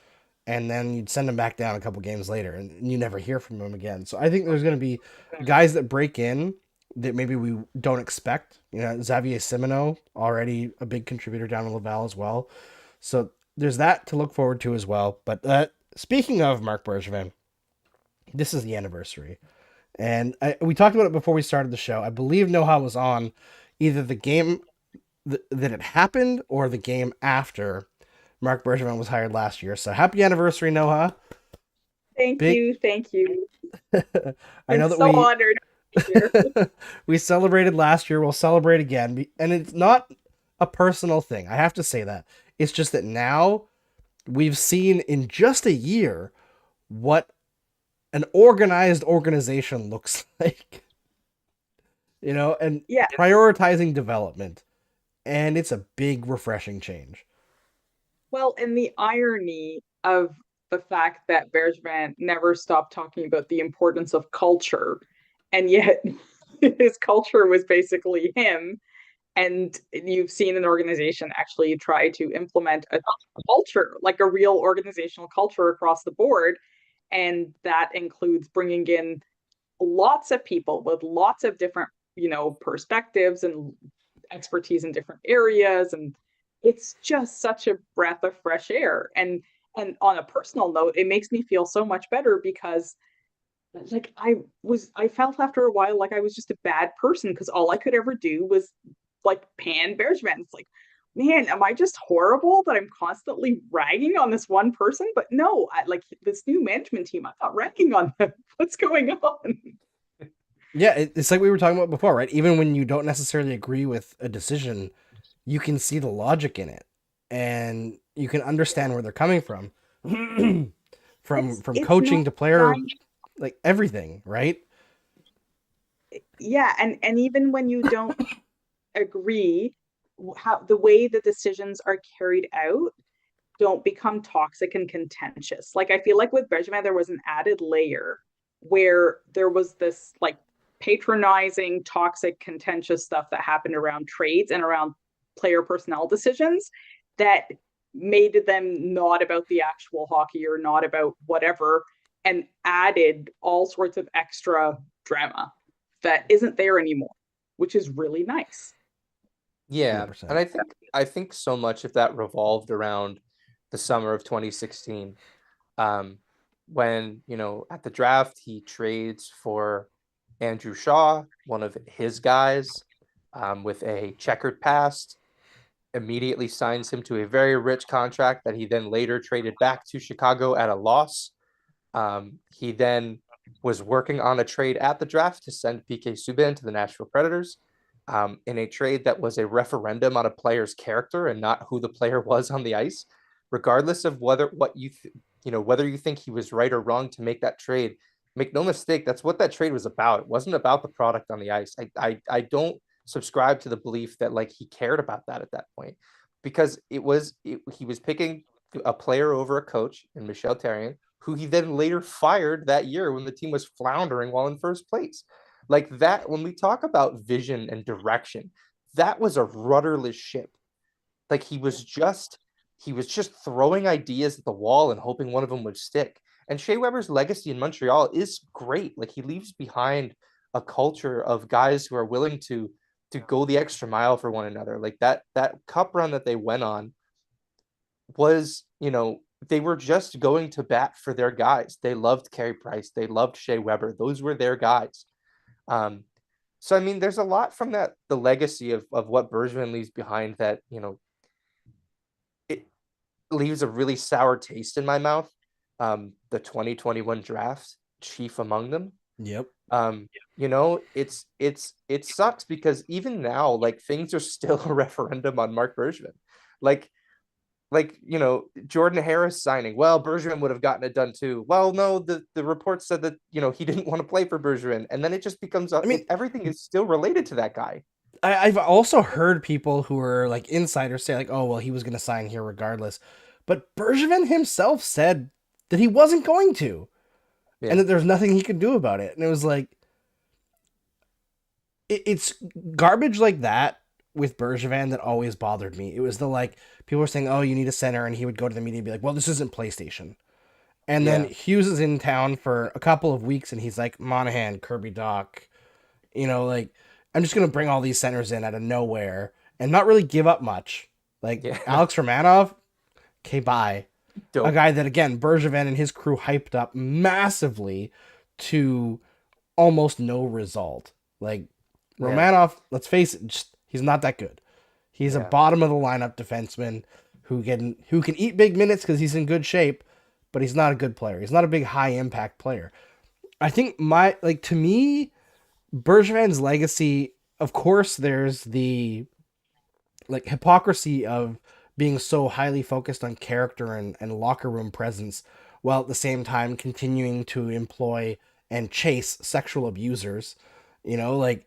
and then you'd send him back down a couple games later, and you never hear from him again. So I think there's going to be guys that break in that maybe we don't expect. You know, Xavier Simoneau, already a big contributor down in Laval as well. So there's that to look forward to as well. But speaking of Marc Bergevin, this is the anniversary. And we talked about it before we started the show. I believe Noha was on either the game that it happened or the game after Marc Bergevin was hired last year. So happy anniversary, Noha. Thank you. I know I'm that so honored to be here. we celebrated last year. We'll celebrate again. And it's not a personal thing. I have to say that. It's just that now we've seen in just a year what an organized organization looks like. You know, and Yeah. prioritizing development. And it's a big, refreshing change. Well, and the irony of the fact that Bergevin never stopped talking about the importance of culture, and yet his culture was basically him. And you've seen an organization actually try to implement a culture, like a real organizational culture across the board. And that includes bringing in lots of people with lots of different, perspectives and expertise in different areas. And it's just such a breath of fresh air. And on a personal note, it makes me feel so much better because like I felt after a while like I was just a bad person because all I could ever do was like pan Bergevin. It's like, man, am I just horrible that I'm constantly ragging on this one person? But no, like this new management team, I'm not ragging on them. What's going on? Yeah, it's like we were talking about before, right? Even when you don't necessarily agree with a decision, you can see the logic in it, and you can understand where they're coming from, from It's coaching not to player, trying- like everything, right? Yeah, and even when you don't agree, how the way the decisions are carried out don't become toxic and contentious. Like I feel like with Bergevin, there was an added layer where there was this like patronizing, toxic, contentious stuff that happened around trades and around player personnel decisions that made them not about the actual hockey or not about whatever, and added all sorts of extra drama that isn't there anymore, which is really nice. Yeah. 100%. And I think so much of that revolved around the summer of 2016. When, at the draft, he trades for Andrew Shaw, one of his guys, with a checkered past, immediately signs him to a very rich contract that he then later traded back to Chicago at a loss. He then was working on a trade at the draft to send PK Subban to the Nashville Predators, in a trade that was a referendum on a player's character and not who the player was on the ice, regardless of whether you think he was right or wrong to make that trade. Make no mistake, that's what that trade was about. It wasn't about the product on the ice. I don't subscribe to the belief that like he cared about that at that point, because he was picking a player over a coach in Michel Therrien, who he then later fired that year when the team was floundering while in first place. Like that, when we talk about vision and direction, that was a rudderless ship. Like he was just throwing ideas at the wall and hoping one of them would stick. And Shea Weber's legacy in Montreal is great. Like he leaves behind a culture of guys who are willing to go the extra mile for one another. Like that cup run that they went on was, they were just going to bat for their guys. They loved Carey Price. They loved Shea Weber. Those were their guys. So I mean, there's a lot from that, the legacy of what Bergevin leaves behind that, it leaves a really sour taste in my mouth. The 2021 draft, chief among them. Yep. It sucks because even now, like things are still a referendum on Marc Bergevin. Like, Jordan Harris signing. Well, Bergevin would have gotten it done too. Well, no, the report said that, he didn't want to play for Bergevin. And then it just becomes, everything is still related to that guy. I've also heard people who are like insiders say like, oh, well, he was going to sign here regardless. But Bergevin himself said that he wasn't going to. Yeah. And that there's nothing he could do about it. And it was like, it's garbage like that with Bergevin that always bothered me. It was the like, people were saying, oh, you need a center. And he would go to the media and be like, well, this isn't PlayStation. And then Hughes is in town for a couple of weeks and he's like, Monahan, Kirby Doc, like, I'm just going to bring all these centers in out of nowhere and not really give up much. Like Alex Romanov, okay, bye. Dope. A guy that, again, Bergevin and his crew hyped up massively to almost no result. Like, Romanov, let's face it, he's not that good. He's a bottom of the lineup defenseman who can eat big minutes because he's in good shape, but he's not a good player. He's not a big high impact player. I think to me, Bergevin's legacy, of course, there's the like hypocrisy of being so highly focused on character and locker room presence, while at the same time continuing to employ and chase sexual abusers. Like,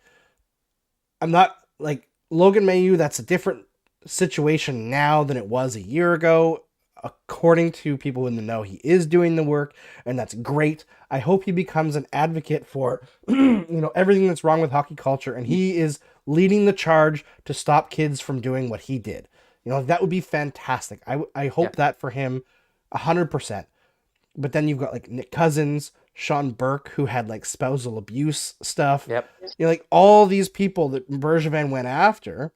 I'm not like Logan Mailloux. That's a different situation now than it was a year ago. According to people in the know, he is doing the work, and that's great. I hope he becomes an advocate for, everything that's wrong with hockey culture, and he is leading the charge to stop kids from doing what he did. That would be fantastic. I hope that for him 100%. But then you've got like Nick Cousins, Sean Burke, who had like spousal abuse stuff. Yep. Like all these people that Bergevin went after.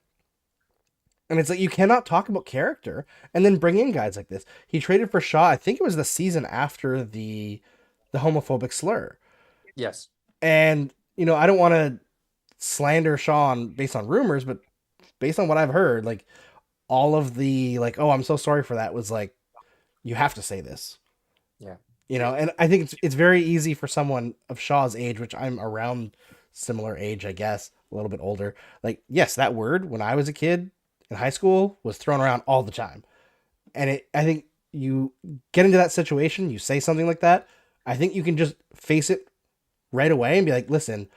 And it's like, you cannot talk about character and then bring in guys like this. He traded for Shaw. I think it was the season after the homophobic slur. Yes. And, I don't want to slander Shaw based on rumors, but based on what I've heard, like all of the like, oh, I'm so sorry for that was like, you have to say this. Yeah. And I think it's very easy for someone of Shaw's age, which I'm around similar age, I guess, a little bit older. Like, yes, that word when I was a kid in high school was thrown around all the time. And I think you get into that situation, you say something like that, I think you can just face it right away and be like, listen,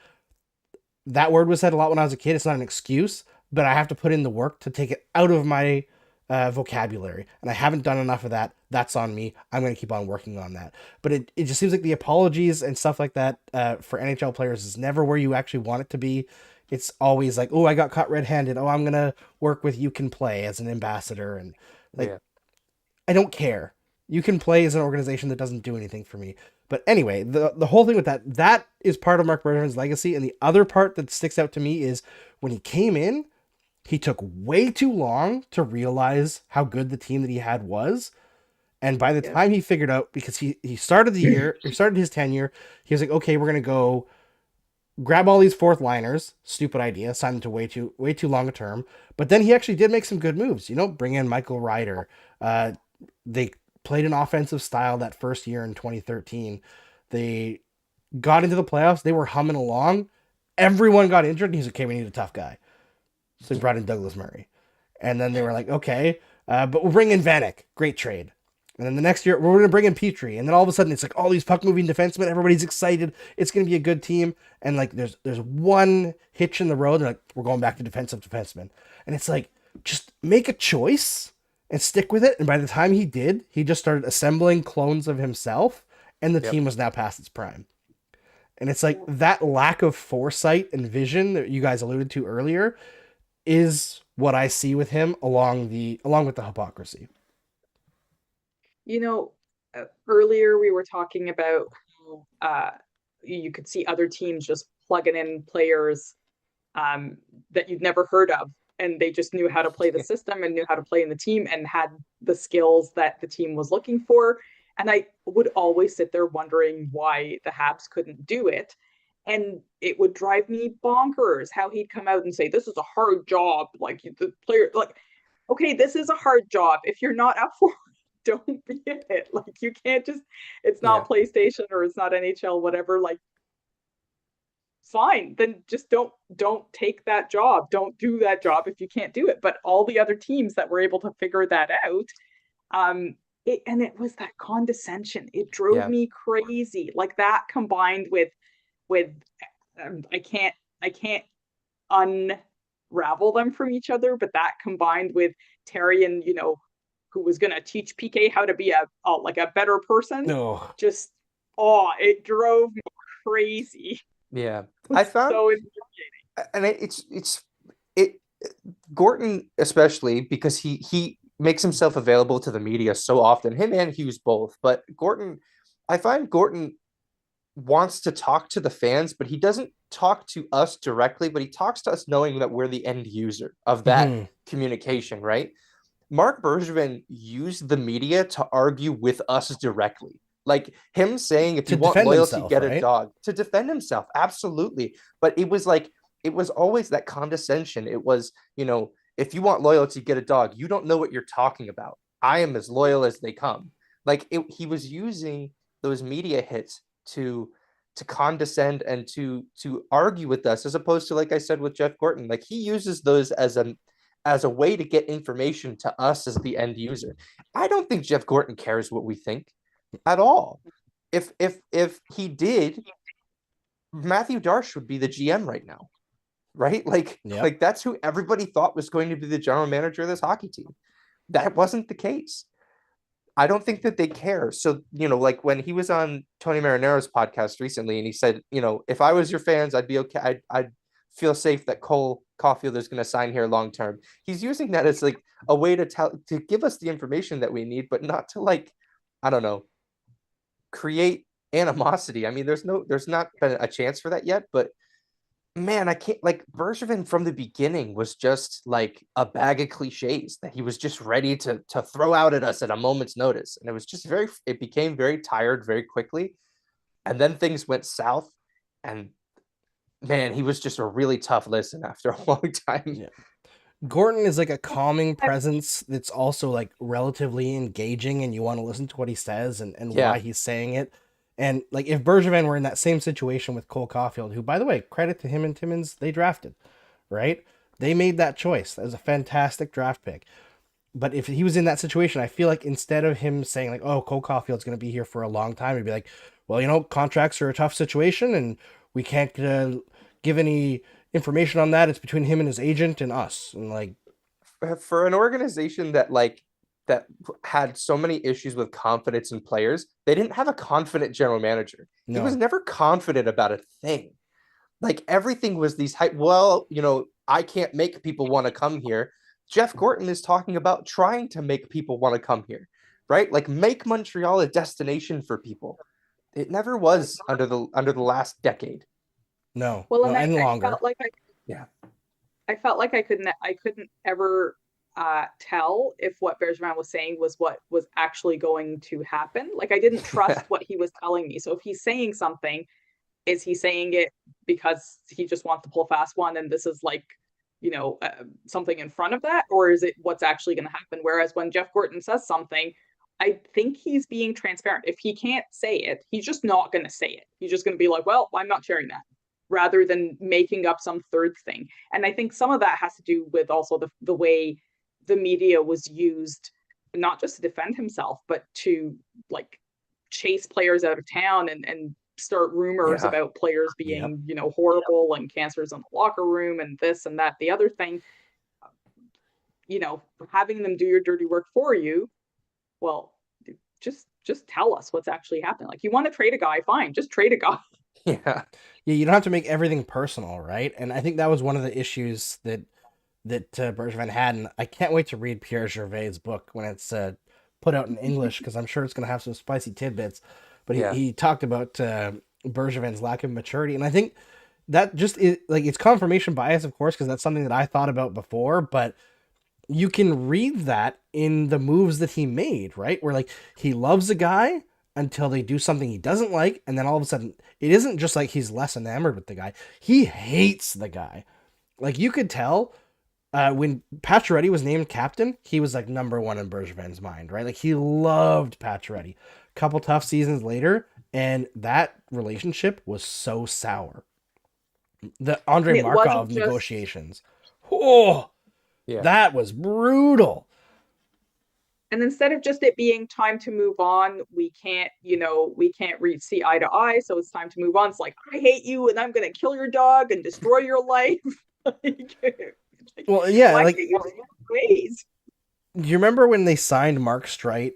that word was said a lot when I was a kid. It's not an excuse, but I have to put in the work to take it out of my vocabulary. And I haven't done enough of that. That's on me. I'm going to keep on working on that. But it just seems like the apologies and stuff like that for NHL players is never where you actually want it to be. It's always like, oh, I got caught red-handed. Oh, I'm going to work with You Can Play as an ambassador. And like, I don't care. You Can Play is an organization that doesn't do anything for me. But anyway, the whole thing with that is part of Marc Bergevin's legacy. And the other part that sticks out to me is when he came in, he took way too long to realize how good the team that he had was. And by the time he figured out, because he started his tenure, he was like, okay, we're going to go grab all these fourth liners, stupid idea, sign them to way too long a term. But then he actually did make some good moves, bring in Michael Ryder. They played an offensive style that first year in 2013. They got into the playoffs. They were humming along. Everyone got injured. And he's like, okay, we need a tough guy. So he brought in Douglas Murray. And then they were like, okay, but we'll bring in Vanek. Great trade. And then the next year, we're going to bring in Petrie. And then all of a sudden, it's like all these puck-moving defensemen. Everybody's excited. It's going to be a good team. And like, there's one hitch in the road. They're like, we're going back to defensive defensemen. And it's like, just make a choice and stick with it. And by the time he did, he just started assembling clones of himself. And the team was now past its prime. And it's like that lack of foresight and vision that you guys alluded to earlier is what I see with him along with the hypocrisy. You know, earlier we were talking about how you could see other teams just plugging in players that you'd never heard of, and they just knew how to play the system and knew how to play in the team and had the skills that the team was looking for. And I would always sit there wondering why the Habs couldn't do it. And it would drive me bonkers how he'd come out and say, this is a hard job. Like the player, like, okay, this is a hard job. If you're not up for it, don't be in it. Like you can't just, it's not PlayStation or it's not NHL, whatever. Like, fine, then just don't take that job. Don't do that job if you can't do it. But all the other teams that were able to figure that out, it was that condescension. It drove me crazy. Like that combined with I can't unravel them from each other, but that combined with Terry and who was gonna teach PK how to be a better person. No, just it drove me crazy. Yeah, I found so and Gorton especially because he makes himself available to the media so often. Him and Hughes both, but Gorton, I find Gorton wants to talk to the fans, but he doesn't talk to us directly, but he talks to us knowing that we're the end user of that communication, right? Marc Bergevin used the media to argue with us directly. Like him saying, if you want loyalty, get a dog. To defend himself, absolutely. But it was always that condescension. It was, if you want loyalty, get a dog. You don't know what you're talking about. I am as loyal as they come. Like he was using those media hits to condescend and to argue with us, as opposed to, like I said, with Jeff Gorton. Like he uses those as a way to get information to us as the end user. I don't think Jeff Gorton cares what we think at all. If he did, Matthew Darche would be the GM right now, right? Like that's who everybody thought was going to be the general manager of this hockey team. That wasn't the case. I don't think that they care. So, like when he was on Tony Marinaro's podcast recently, and he said, if I was your fans, I'd be okay. I'd feel safe that Cole Caulfield is going to sign here long term. He's using that as like a way to give us the information that we need, but not to, like, I don't know, create animosity. I mean, there's not been a chance for that yet, but man, I can't, like, Bergevin from the beginning was just like a bag of cliches that he was just ready to throw out at us at a moment's notice. And it was just it became very tired very quickly. And then things went south, and man, he was just a really tough listen after a long time. Yeah. Gorton is like a calming presence that's also like relatively engaging, and you want to listen to what he says and why he's saying it. And like if Bergevin were in that same situation with Cole Caulfield, who, by the way, credit to him and Timmins, they drafted, right? They made that choice. That was a fantastic draft pick. But if he was in that situation, I feel like instead of him saying like, oh, Cole Caulfield's going to be here for a long time, he'd be like, well, contracts are a tough situation and we can't give any information on that. It's between him and his agent and us. And like, for an organization that had so many issues with confidence in players, they didn't have a confident general manager. No. He was never confident about a thing. Like everything was these hype. Well, I can't make people want to come here. Jeff Gorton is talking about trying to make people want to come here, right? Like make Montreal a destination for people. It never was under the last decade. No. Well, and longer. I felt like I couldn't ever tell if what Bergevin was saying was what was actually going to happen. Like I didn't trust what he was telling me. So if he's saying something, is he saying it because he just wants to pull a fast one and this is like, something in front of that, or is it what's actually going to happen? Whereas when Jeff Gorton says something, I think he's being transparent. If he can't say it, he's just not going to say it. He's just going to be like, well, I'm not sharing that, rather than making up some third thing. And I think some of that has to do with also the way the media was used not just to defend himself, but to like chase players out of town and start rumors about players being, horrible and cancers in the locker room and this and that. The other thing, having them do your dirty work for you. Well, just tell us what's actually happening. Like, you want to trade a guy, fine, just trade a guy. Yeah, you don't have to make everything personal, right? And I think that was one of the issues that Bergevin had, and I can't wait to read Pierre Gervais' book when it's put out in English, because I'm sure it's going to have some spicy tidbits. But he talked about Bergevin's lack of maturity, and I think that just is like, it's confirmation bias, of course, because that's something that I thought about before, but you can read that in the moves that he made, right? Where like he loves a guy until they do something he doesn't like, and then all of a sudden it isn't just like he's less enamored with the guy, he hates the guy. Like, you could tell when Pacioretty was named captain, he was like number one in Bergevin's mind, right? Like, he loved Pacioretty. Couple tough seasons later, and that relationship was so sour. The Andrei Markov negotiations, that was brutal. And instead of just it being time to move on, we can't see eye to eye, so it's time to move on. It's like, I hate you and I'm gonna kill your dog and destroy your life. Well, yeah, like, ways. Do you remember when they signed Mark Streit,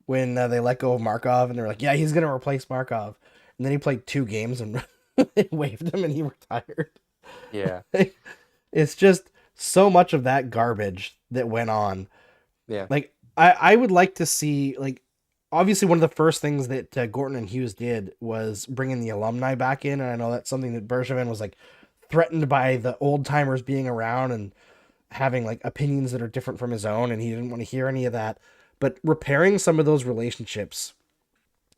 when they let go of Markov, and they're like, yeah, he's gonna replace Markov, and then he played 2 games and they waived him and he retired. Yeah. It's just so much of that garbage that went on. Yeah. Like, I would like to see, like, obviously one of the first things that Gorton and Hughes did was bringing the alumni back in. And I know that's something that Bergevin was like threatened by the old timers being around and having like opinions that are different from his own. And he didn't want to hear any of that, but repairing some of those relationships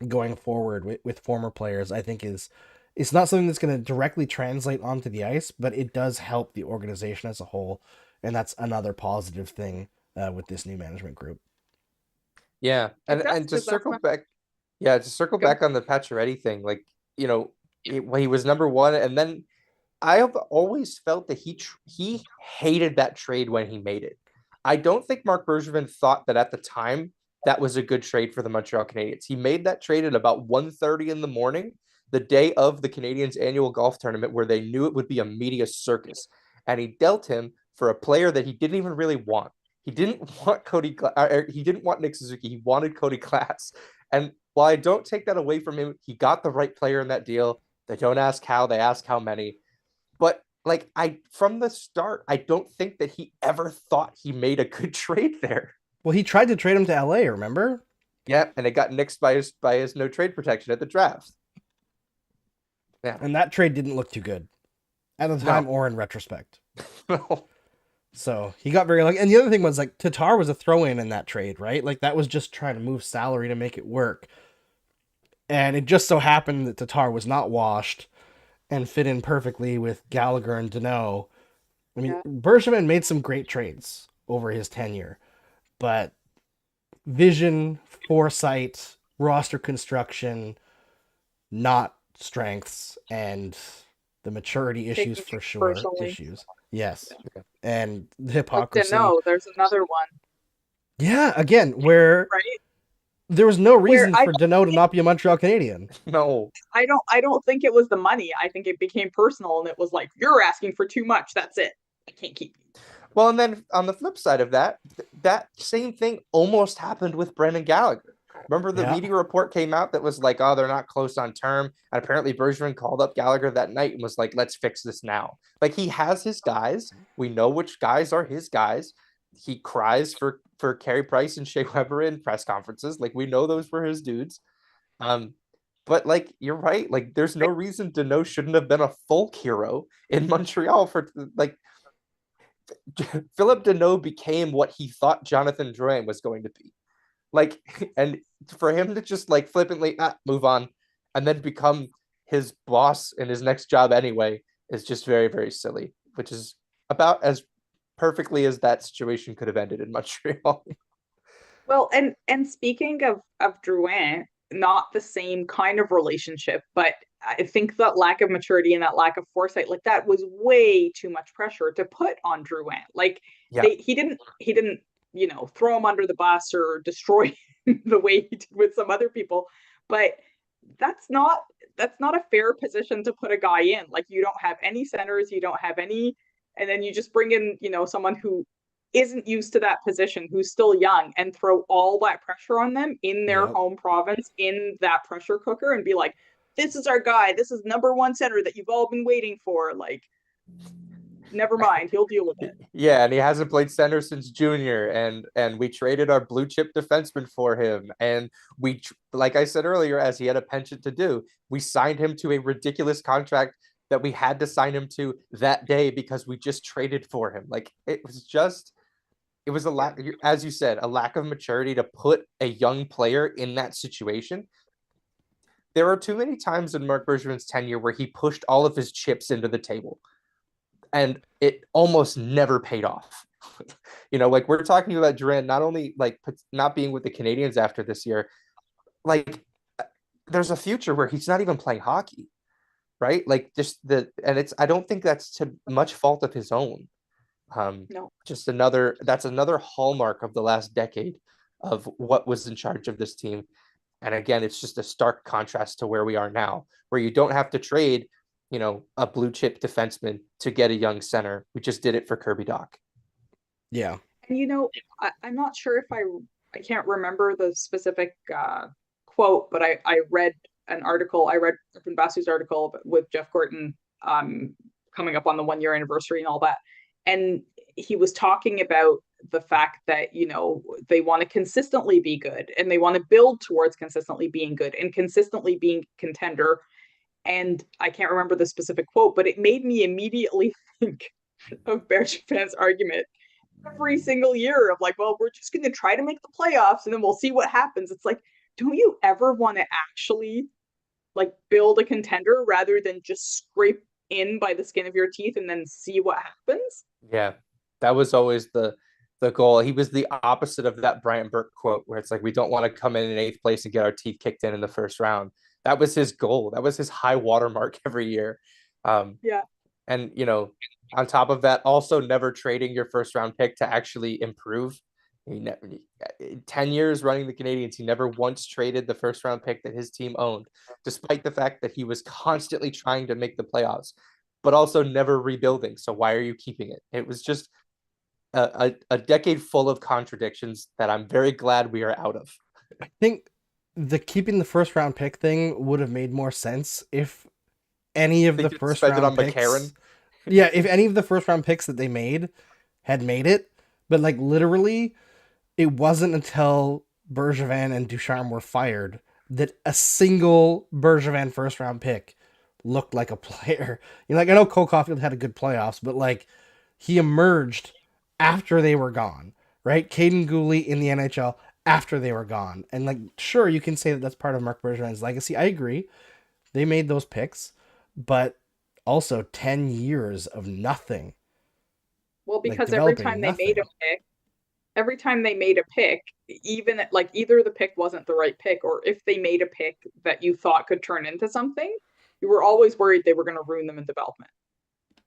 going forward with former players, I think it's not something that's going to directly translate onto the ice, but it does help the organization as a whole. And that's another positive thing with this new management group. Yeah, and to circle back, back on the Pacioretty thing, like, when he was number one, and then I have always felt that he hated that trade when he made it. I don't think Marc Bergevin thought that at the time that was a good trade for the Montreal Canadiens. He made that trade at about 1:30 in the morning, the day of the Canadiens' annual golf tournament, where they knew it would be a media circus, and he dealt him for a player that he didn't even really want. He didn't want he didn't want Nick Suzuki. He wanted Cody Glass. And while I don't take that away from him, he got the right player in that deal. They don't ask how, they ask how many. But like, from the start, I don't think that he ever thought he made a good trade there. Well, he tried to trade him to LA, remember? Yeah, and it got nixed by his no trade protection at the draft. Yeah. And that trade didn't look too good at the time or in retrospect. No. So he got very lucky. And the other thing was, like, Tatar was a throw-in in that trade, right? Like, that was just trying to move salary to make it work. And it just so happened that Tatar was not washed and fit in perfectly with Gallagher and Dano. I mean, Bergevin made some great trades over his tenure, but vision, foresight, roster construction, not strengths, and the maturity issues for sure. Issues. Yes. Yeah. And the hypocrisy. No, there's another one. Yeah, again, where there was no reason for Dano to not be a Montreal Canadien. No. I don't think it was the money. I think it became personal, and it was like, you're asking for too much. That's it. I can't keep you. Well, and then on the flip side of that, that same thing almost happened with Brendan Gallagher. Remember the media report came out that was like, oh, they're not close on term. And apparently Bergevin called up Gallagher that night and was like, let's fix this now. Like, he has his guys. We know which guys are his guys. He cries for Carey Price and Shea Weber in press conferences. Like, we know those were his dudes. But like, you're right. Like, there's no reason Dano shouldn't have been a folk hero in Montreal for like, Philip Dano became what he thought Jonathan Drouin was going to be. Like, and for him to just like flippantly move on and then become his boss in his next job anyway is just very, very silly, which is about as perfectly as that situation could have ended in Montreal. Well, and speaking of Drouin, not the same kind of relationship, but I think that lack of maturity and that lack of foresight, like, that was way too much pressure to put on Drouin. Like, he didn't throw him under the bus or destroy him the way he did with some other people. But that's not a fair position to put a guy in. Like, you don't have any centers, you don't have any, and then you just bring in, someone who isn't used to that position, who's still young, and throw all that pressure on them in their home province, in that pressure cooker, and be like, this is our guy, this is number one center that you've all been waiting for. Like, never mind, he'll deal with it. Yeah, and he hasn't played center since junior, and we traded our blue chip defenseman for him, and like I said earlier, as he had a penchant to do, we signed him to a ridiculous contract that we had to sign him to that day because we just traded for him. Like, it was a lack, as you said, a lack of maturity to put a young player in that situation. There are too many times in Marc Bergevin's tenure where he pushed all of his chips into the table, and it almost never paid off. Like, we're talking about Durant not only like not being with the Canadiens after this year, like, there's a future where he's not even playing hockey, right? Like, I don't think that's to much fault of his own. No. That's another hallmark of the last decade of what was in charge of this team. And again, it's just a stark contrast to where we are now, where you don't have to trade, a blue chip defenseman to get a young center. We just did it for Kirby Dach. Yeah. And I'm not sure if I can't remember the specific quote, but I read an article. I read Urban Basu's article with Jeff Gorton coming up on the 1-year anniversary and all that. And he was talking about the fact that, they want to consistently be good, and they want to build towards consistently being good and consistently being contender. And I can't remember the specific quote, but it made me immediately think of Bergevin's argument every single year of like, well, we're just going to try to make the playoffs and then we'll see what happens. It's like, don't you ever want to actually like build a contender rather than just scrape in by the skin of your teeth and then see what happens? Yeah, that was always the goal. He was the opposite of that Brian Burke quote where it's like, we don't want to come in 8th place and get our teeth kicked in the first round. That was his goal. That was his high watermark every year. Yeah. And, on top of that, also never trading your first round pick to actually improve. 10 years running the Canadiens, he never once traded the first round pick that his team owned, despite the fact that he was constantly trying to make the playoffs, but also never rebuilding. So why are you keeping it? It was just a decade full of contradictions that I'm very glad we are out of. I think the keeping the first round pick thing would have made more sense if any of the first round picks. McCarron. Yeah, if any of the first round picks that they made had made it, but like literally, it wasn't until Bergevin and Ducharme were fired that a single Bergevin first round pick looked like a player. I know Cole Caulfield had a good playoffs, but like he emerged after they were gone, right? Caden Gooley in the NHL after they were gone. And like, sure, you can say that that's part of Marc Bergevin's legacy. I agree. They made those picks, but also 10 years of nothing. Well, because every time they made a pick, even like either the pick wasn't the right pick, or if they made a pick that you thought could turn into something, you were always worried they were going to ruin them in development.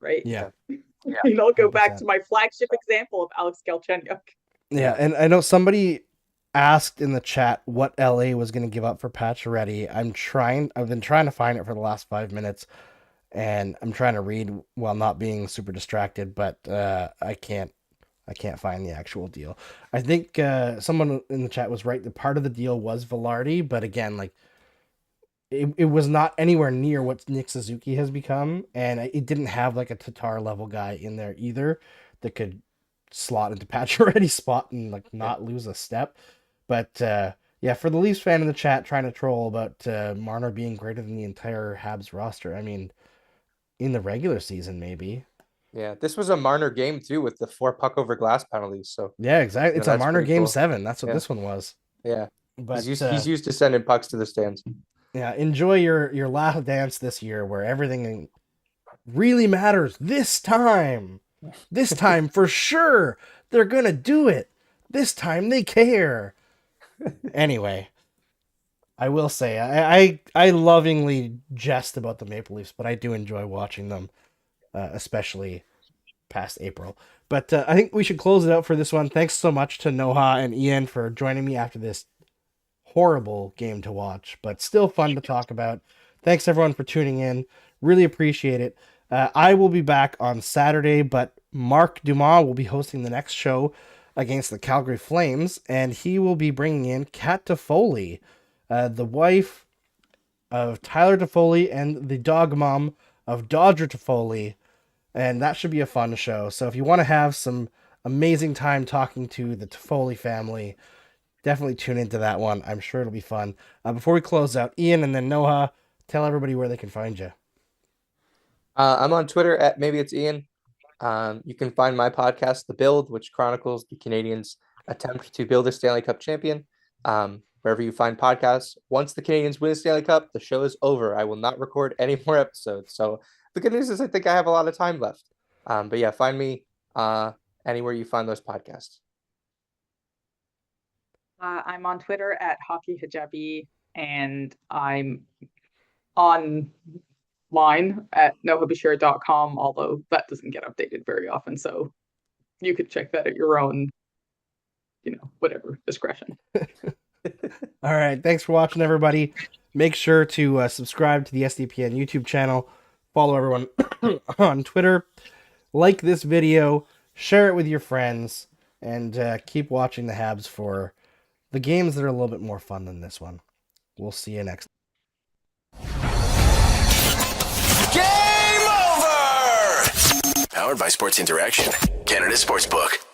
Right? Yeah. I'll go 100%. Back to my flagship example of Alex Galchenyuk. Yeah, and I know somebody asked in the chat what LA was going to give up for Pacioretty. I've been trying to find it for the last 5 minutes, and I'm trying to read while not being super distracted, but I can't find the actual deal. I think someone in the chat was right. The part of the deal was Velarde, but again, like it was not anywhere near what Nick Suzuki has become, and it didn't have like a Tatar level guy in there either that could slot into Pacioretty's spot and like not lose a step. But yeah, for the Leafs fan in the chat trying to troll about Marner being greater than the entire Habs roster, I mean, in the regular season maybe. Yeah, this was a Marner game too with the 4 puck over glass penalties. So yeah, exactly. It's a Marner game cool. 7. That's what this one was. Yeah, but he's used to sending pucks to the stands. Yeah, enjoy your last dance this year where everything really matters this time. This time for sure they're gonna do it. This time they care. Anyway, I will say I lovingly jest about the Maple Leafs, but I do enjoy watching them, especially past April. But I think we should close it out for this one. Thanks so much to Noha and Ian for joining me after this horrible game to watch, but still fun to talk about. Thanks everyone for tuning in. Really appreciate it. I will be back on Saturday, but Marc Dumas will be hosting the next show against the Calgary Flames, and he will be bringing in Kat Toffoli, the wife of Tyler Toffoli and the dog mom of Dodger Toffoli, and that should be a fun show. So if you want to have some amazing time talking to the Toffoli family, definitely tune into that one. I'm sure it'll be fun. Before we close out, Ian and then Noha, tell everybody where they can find you. I'm on Twitter at maybe it's Ian. You can find my podcast, The Build, which chronicles the Canadiens' attempt to build a Stanley Cup champion. Wherever you find podcasts. Once the Canadiens win the Stanley Cup, the show is over. I will not record any more episodes. So the good news is I think I have a lot of time left. But yeah, find me anywhere you find those podcasts. I'm on Twitter at Hockey Hijabi, and I'm online at nohabeshir.com, although that doesn't get updated very often. So you could check that at your own, whatever discretion. All right. Thanks for watching, everybody. Make sure to subscribe to the SDPN YouTube channel. Follow everyone on Twitter. Like this video. Share it with your friends. And keep watching the Habs for the games that are a little bit more fun than this one. We'll see you next time. Game over! Powered by Sports Interaction, Canada Sportsbook.